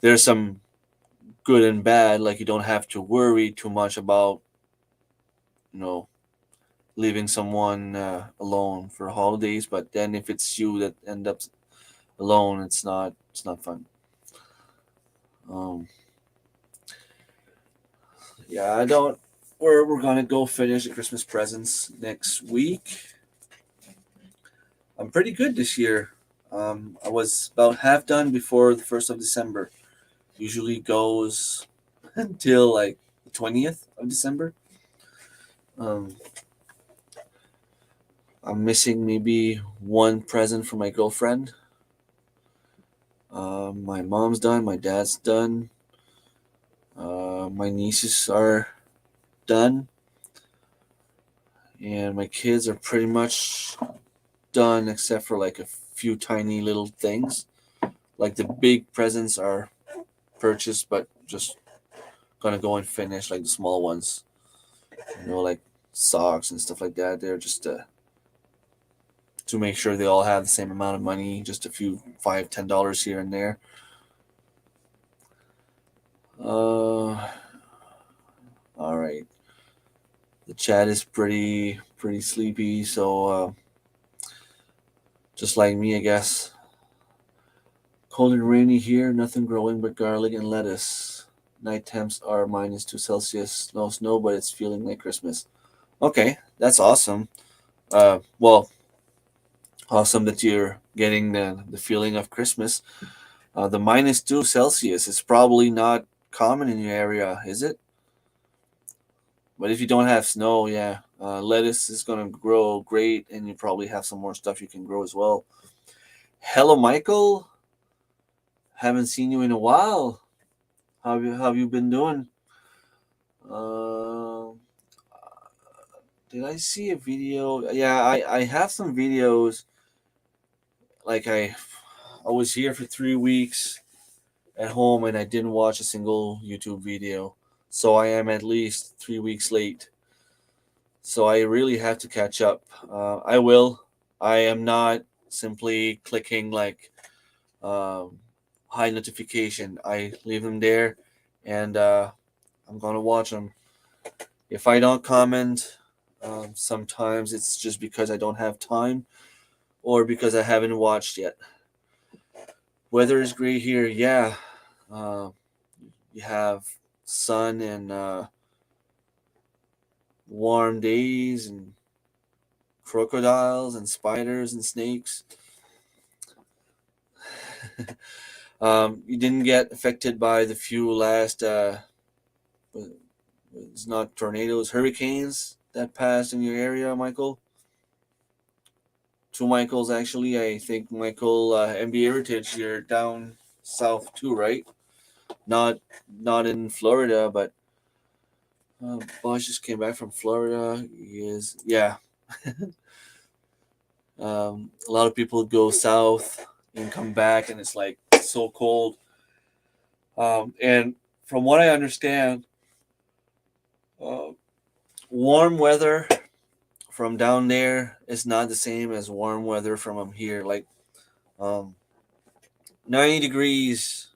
there's some good and bad. Like you don't have to worry too much about you know leaving someone alone for holidays. But then if it's you that end up alone, it's not fun. Um, yeah, I don't. We're gonna go finish the Christmas presents next week. I'm pretty good this year. I was about half done before the 1st of December. Usually goes until like the 20th of December. Um, I'm missing maybe one present for my girlfriend. My mom's done. My dad's done. My nieces are done, and my kids are pretty much done except for like a few tiny little things. Like the big presents are purchased, but just gonna go and finish like the small ones. Like socks and stuff like that. They're just to make sure they all have the same amount of money. Just a few $5, $10 here and there. All right. The chat is pretty sleepy, so just like me, I guess. Cold and rainy here. Nothing growing but garlic and lettuce. Night temps are -2 Celsius. No snow, but it's feeling like Christmas. Okay, that's awesome. Well, awesome that you're getting the feeling of Christmas. The -2 Celsius is probably not common in your area, is it? But if you don't have snow, yeah, lettuce is gonna grow great, and you probably have some more stuff you can grow as well. Hello, Michael. Haven't seen you in a while. How have you been doing? Uh, did I see a video? Yeah, I have some videos. Like I was here for 3 weeks at home and I didn't watch a single YouTube video. So I am at least 3 weeks late. So I really have to catch up. I will. I am not simply clicking like um, high notification. I leave them there, and I'm gonna watch them. If I don't comment, sometimes it's just because I don't have time or because I haven't watched yet. Weather is great here. Yeah, uh, you have sun and warm days, and crocodiles and spiders and snakes. You didn't get affected by the few last, it's not tornadoes, hurricanes that passed in your area, Michael? Two Michaels, actually. I think Michael, MB Heritage, you're down south too, right? Not not in Florida, but Bosch just came back from Florida. He is, yeah. A lot of people go south and come back, and it's like so cold. And from what I understand, uh, warm weather from down there is not the same as warm weather from up here. Like um, 90 degrees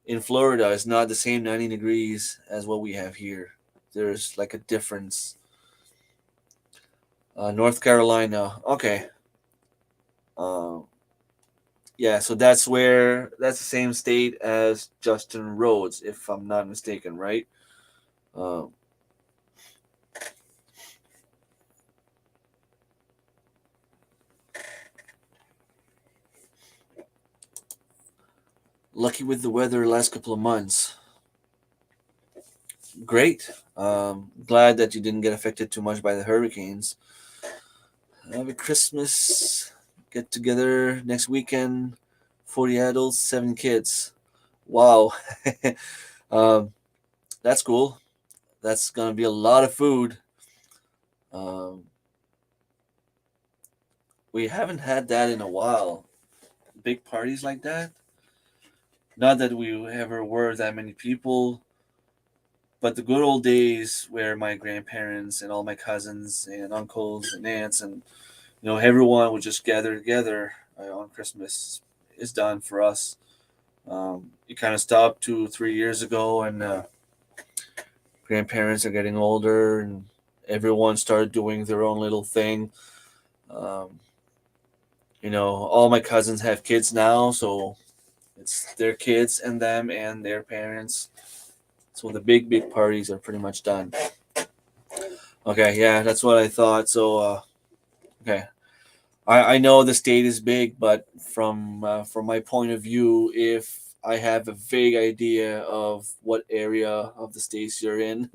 in Florida is not the same 90 degrees as what we have here. There's like a difference. North Carolina, okay. Uh, yeah, so that's the same state as Justin Rhodes, if I'm not mistaken, right? Um, Lucky with the weather last couple of months. Great. Glad that you didn't get affected too much by the hurricanes. Have a Christmas get together next weekend. 40 adults, 7 kids. Wow. um, that's cool. That's gonna be a lot of food. Um, we haven't had that in a while. Big parties like that. Not that we ever were that many people, but the good old days where my grandparents and all my cousins and uncles and aunts and everyone would just gather together on Christmas is done for us. It kind of stopped 2 3 years ago, and grandparents are getting older, and everyone started doing their own little thing. Um, all my cousins have kids now, so it's their kids and them and their parents. So the big parties are pretty much done. Okay, yeah, that's what I thought. So okay, I know the state is big, but from my point of view, if I have a vague idea of what area of the states you're in,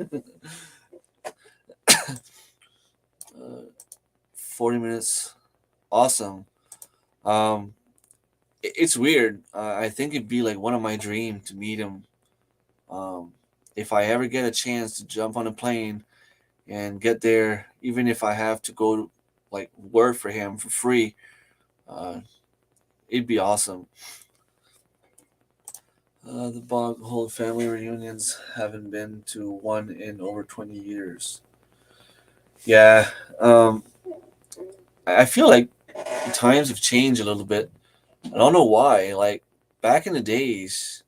40 minutes, awesome. Um, it's weird. I think it'd be like one of my dreams to meet him. Um, if I ever get a chance to jump on a plane and get there, even if I have to go like work for him for free, uh, it'd be awesome. The Bog whole family reunions haven't been to one in over 20 years. Yeah, um, I feel like times have changed a little bit. I don't know why. Like back in the days,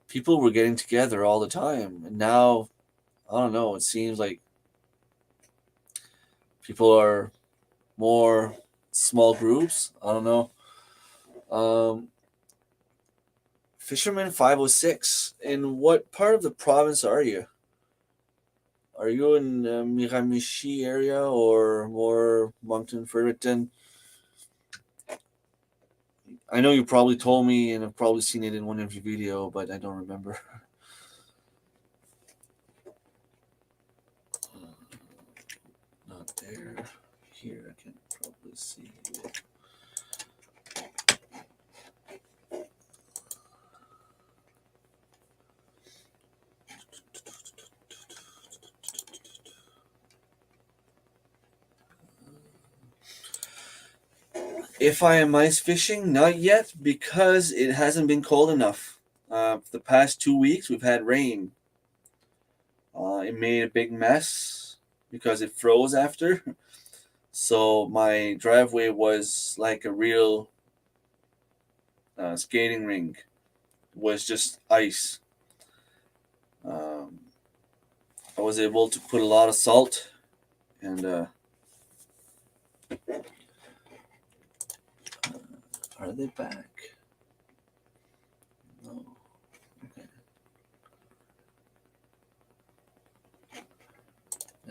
people were getting together all the time, and now I don't know. It seems like people are more small groups. I don't know. Um, Fisherman 506. In what part of the province are you? Are you in Miramichi area or more Moncton, Fredericton? I know you probably told me, and I've probably seen it in one of your video, but I don't remember. Not there. Here I can probably see it. If I am ice fishing, not yet because it hasn't been cold enough. For the past 2 weeks, we've had rain. It made a big mess because it froze after. So my driveway was like a real skating rink. It was just ice. Um, I was able to put a lot of salt and are they back? No. Okay.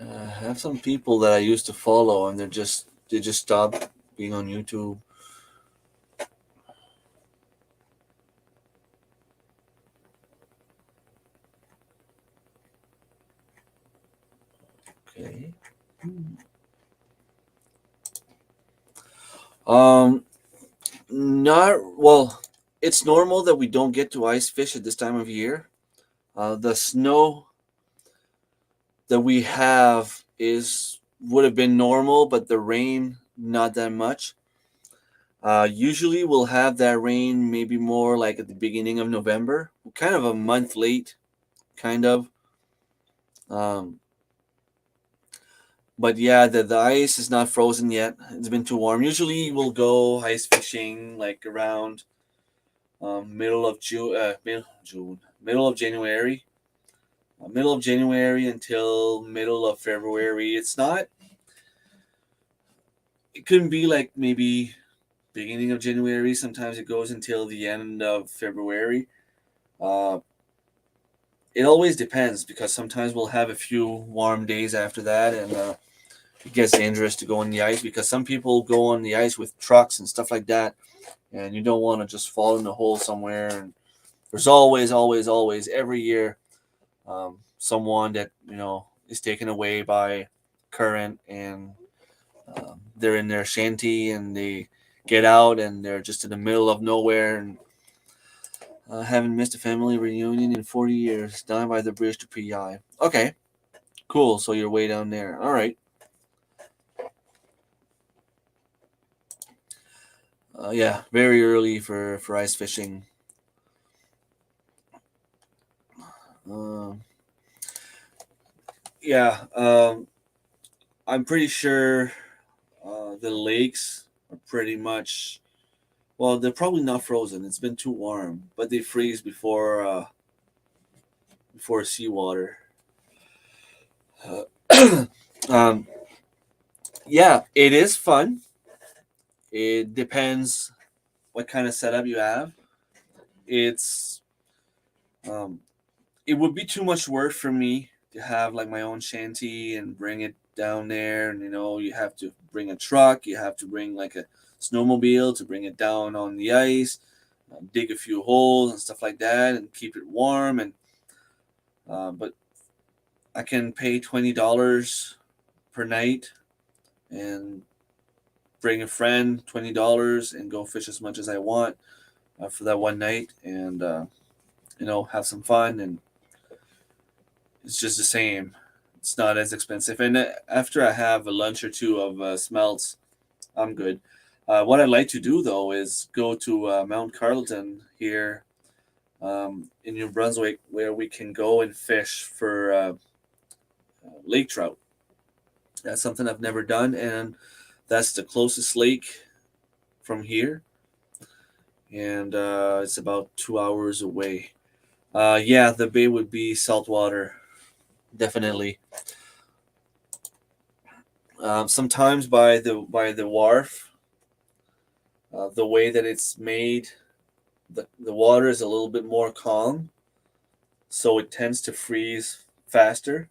I have some people that I used to follow, and they just stopped being on YouTube. Okay. Um, not well. It's normal that we don't get to ice fish at this time of year. The snow that we have is would have been normal, but the rain not that much. Usually we'll have that rain maybe more like at the beginning of November, kind of a month late, kind of. Um, but yeah, the ice is not frozen yet. It's been too warm. Usually we'll go ice fishing like around middle of June, middle of January, middle of January until middle of February. It's not. It couldn't be like maybe beginning of January. Sometimes it goes until the end of February. Uh, it always depends because sometimes we'll have a few warm days after that, and it gets dangerous to go on the ice because some people go on the ice with trucks and stuff like that, and you don't want to just fall in a hole somewhere. And there's always every year someone that is taken away by current, and they're in their shanty and they get out and they're just in the middle of nowhere and haven't missed a family reunion in 40 years. Down by the bridge to PI. Okay, cool. So you're way down there. All right. Yeah, very early for ice fishing. Um, yeah, I'm pretty sure the lakes are pretty much well. They're probably not frozen. It's been too warm, but they freeze before seawater. um, yeah, it is fun. It depends what kind of setup you have. It's um, it would be too much work for me to have like my own shanty and bring it down there. And you have to bring a truck. You have to bring like a snowmobile to bring it down on the ice, dig a few holes and stuff like that, and keep it warm. And but I can pay $20 per night and bring a friend $20 and go fish as much as I want for that one night, and have some fun. And it's just the same. It's not as expensive. And after I have a lunch or two of smelts, I'm good. What I'd like to do though is go to Mount Carleton here in New Brunswick, where we can go and fish for lake trout. That's something I've never done, and that's the closest lake from here, and it's about 2 hours away. Yeah, the bay would be saltwater, definitely. Sometimes by the wharf, the way that it's made, the water is a little bit more calm, so it tends to freeze faster.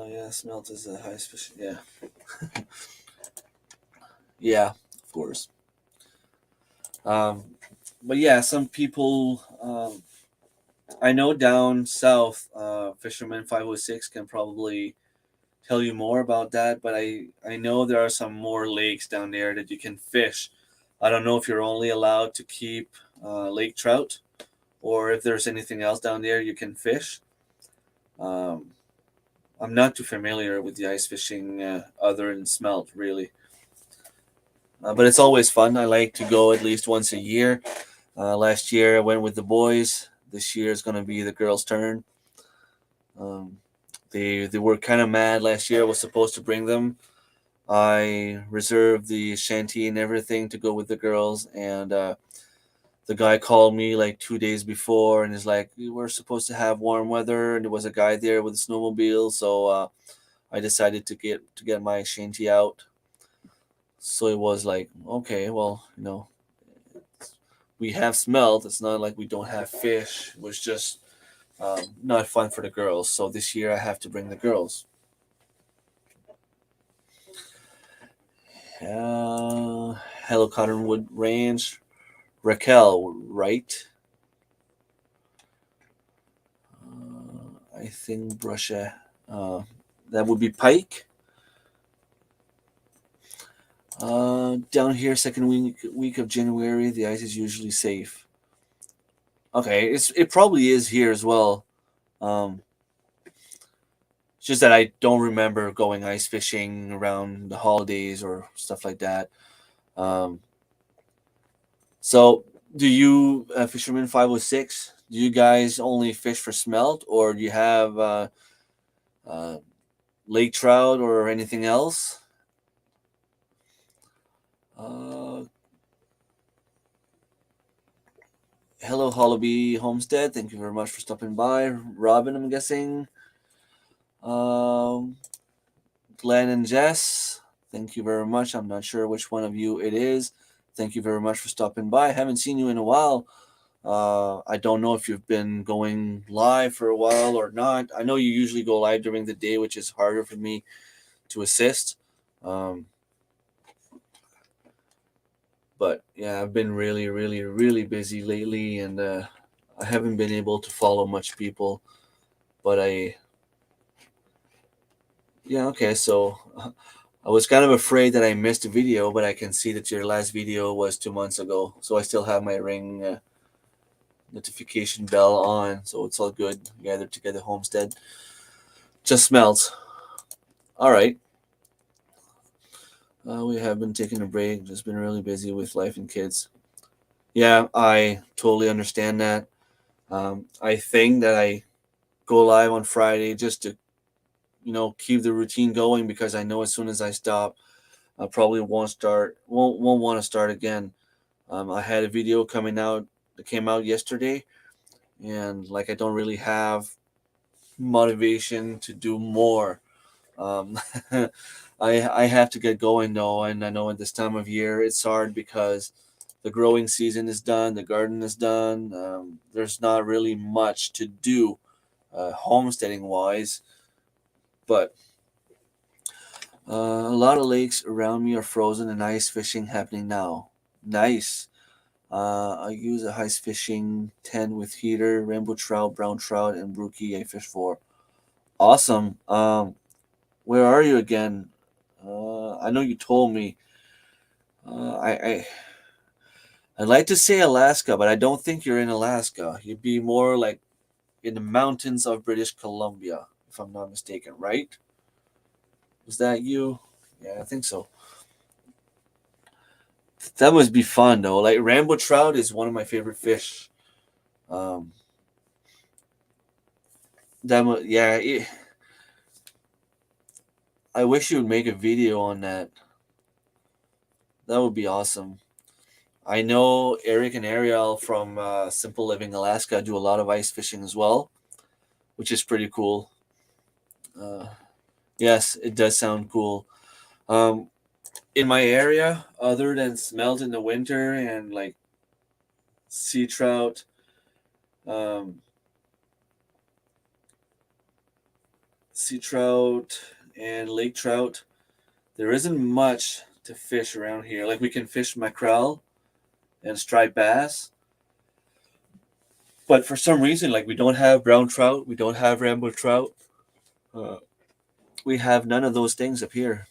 Yeah, smelt is the highest fish. Yeah, yeah, of course. Um, but yeah, some people. I know down south, Fisherman 506 can probably tell you more about that, but I know there are some more lakes down there that you can fish. I don't know if you're only allowed to keep lake trout or if there's anything else down there you can fish. Um, I'm not too familiar with the ice fishing other than smelt, really. But it's always fun. I like to go at least once a year. Last year I went with the boys. This year is going to be the girls' turn. Um, they were kind of mad last year. I was supposed to bring them. I reserved the shanty and everything to go with the girls, and the guy called me like 2 days before and is like, "We were supposed to have warm weather, and there was a guy there with a snowmobile, so I decided to get my shanty out." So it was like, okay, well, we have smelt. It's not like we don't have fish. It was just not fun for the girls. So this year I have to bring the girls. Uh, Hello Cottonwood Ranch. Raquel, right? I think Brusha. That would be Pike. Down here, second week of January, the ice is usually safe. Okay, it probably is here as well. Um, it's just that I don't remember going ice fishing around the holidays or stuff like that. Um, so, do you, Fisherman 506? Do you guys only fish for smelt, or do you have uh, lake trout or anything else? Uh, Hello, Hollaby Homestead. Thank you very much for stopping by. Robin, I'm guessing. Um, Glenn and Jess, thank you very much. I'm not sure which one of you it is. Thank you very much for stopping by. I haven't seen you in a while. I don't know if you've been going live for a while or not. I know you usually go live during the day, which is harder for me to assist. Um, but yeah, I've been really, really, really busy lately, and I haven't been able to follow much people. But yeah, okay. So I was kind of afraid that I missed a video, but I can see that your last video was 2 months ago. So I still have my ring notification bell on, so it's all good. Gather together, homestead. Just smells. All right. We have been taking a break. Just been really busy with life and kids. Yeah, I totally understand that. I think that I go live on Friday just to, keep the routine going because I know as soon as I stop, I probably won't want to start again. I had a video coming out that came out yesterday, and like I don't really have motivation to do more. Um, I have to get going though, and I know at this time of year it's hard because the growing season is done, the garden is done. There's not really much to do homesteading wise, but a lot of lakes around me are frozen and ice fishing happening now. Nice. I use a ice fishing tent with heater, rainbow trout, brown trout, and brookie I fish for. Awesome. Where are you again? I know you told me. I I'd like to say Alaska, but I don't think you're in Alaska. You'd be more like in the mountains of British Columbia, if I'm not mistaken, right? Was that you? Yeah, I think so. That must be fun though. Like rainbow trout is one of my favorite fish. Um, yeah. I wish you would make a video on that. That would be awesome. I know Eric and Ariel from Simple Living Alaska do a lot of ice fishing as well, which is pretty cool. Uh, yes, it does sound cool. Um, in my area, other than smelt in the winter and like sea trout, um, sea trout and lake trout, there isn't much to fish around here. Like we can fish mackerel and striped bass, but for some reason, like we don't have brown trout, we don't have rainbow trout. Uh, we have none of those things up here.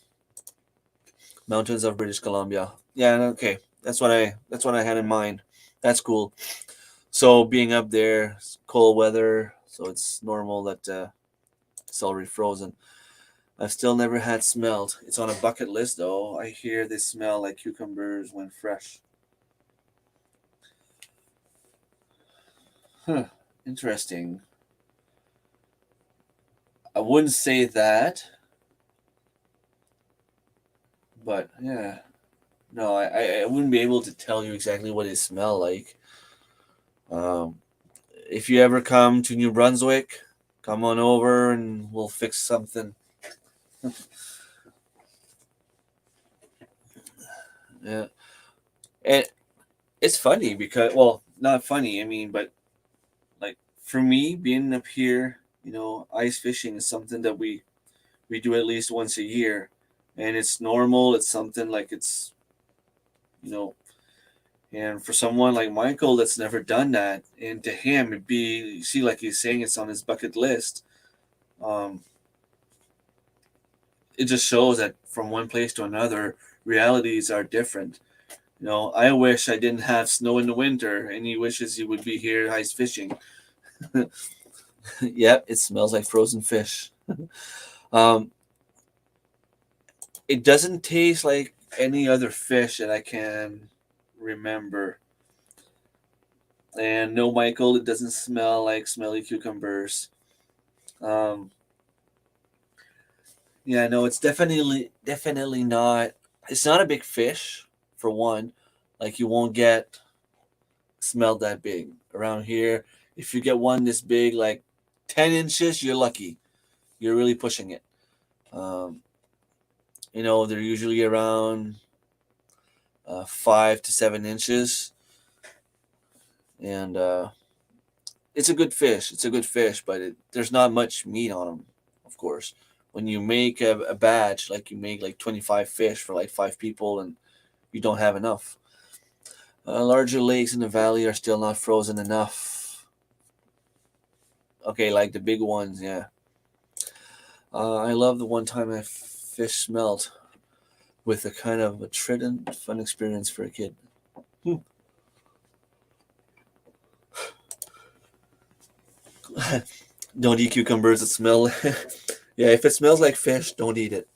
Mountains of British Columbia. Yeah, okay. That's what I had in mind. That's cool. So being up there, it's cold weather, so it's normal that it's already frozen. I've still never had smelt. It's on a bucket list though. I hear they smell like cucumbers when fresh. Huh. Interesting. I wouldn't say that, but yeah. No, I wouldn't be able to tell you exactly what they smell like. Um, if you ever come to New Brunswick, come on over and we'll fix something. Yeah, and it's funny because, well, not funny. I mean, but like For me, being up here, ice fishing is something that we do at least once a year, and it's normal. It's something like you know, and for someone like Michael that's never done that, and to him it'd be, you see, like he's saying, it's on his bucket list. Um, it just shows that from one place to another, realities are different. I wish I didn't have snow in the winter, and he wishes he would be here ice fishing. Yep, it smells like frozen fish. um, it doesn't taste like any other fish that I can remember. And no, Michael, it doesn't smell like smelly cucumbers. Um, yeah, no, it's definitely not. It's not a big fish, for one. Like, you won't get smelled that big around here. If you get one this big, like 10 inches, you're lucky. You're really pushing it. Um, they're usually around 5 to 7 inches, and it's a good fish. It's a good fish, but there's not much meat on them, of course. When you make a batch, like you make like 25 fish for like 5 people, and you don't have enough. Larger lakes in the valley are still not frozen enough. Okay, like the big ones, yeah. I love the one time I fish smelt with a kind of a trident, fun experience for a kid. Don't eat cucumbers that smell. Yeah, if it smells like fish, don't eat it.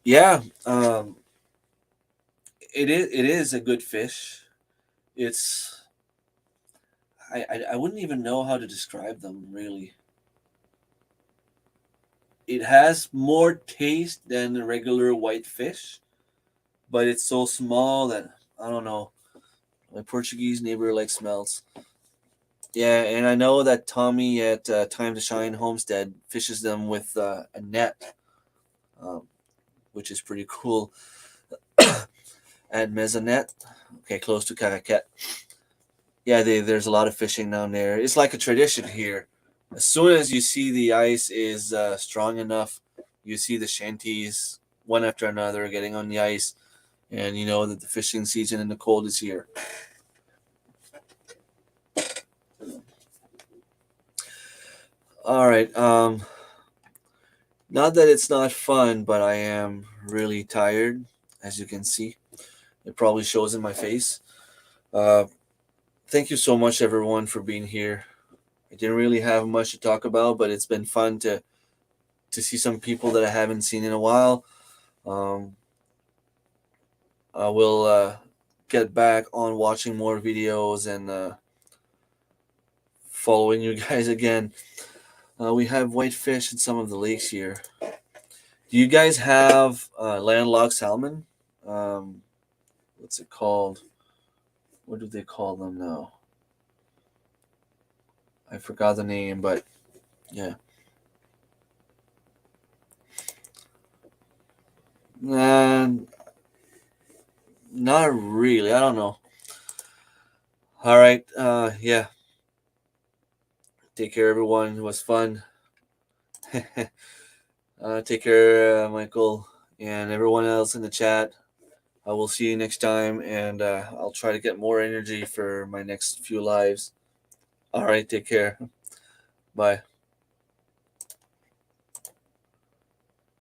Yeah, it is a good fish. It's I wouldn't even know how to describe them really. It has more taste than a regular white fish, but it's so small that I don't know. My Portuguese neighbor likes smells. Yeah, and I know that Tommy at Time to Shine Homestead fishes them with a net, um, which is pretty cool. At Mezanet, okay, close to Caracat. Yeah, there's a lot of fishing down there. It's like a tradition here. As soon as you see the ice is strong enough, you see the shanties one after another getting on the ice, and you know that the fishing season in the cold is here. All right. Not that it's not fun, but I am really tired, as you can see. It probably shows in my face. Uh, Thank you so much, everyone, for being here. I didn't really have much to talk about, but it's been fun to see some people that I haven't seen in a while. Um, I will get back on watching more videos and following you guys again. We have whitefish in some of the lakes here. Do you guys have landlocked salmon? Um, what's it called? What do they call them now? I forgot the name, but yeah. And not really. I don't know. All right. Yeah. Take care, everyone. It was fun. Take care, Michael, and everyone else in the chat. I will see you next time, and I'll try to get more energy for my next few lives. All right. Take care. Bye.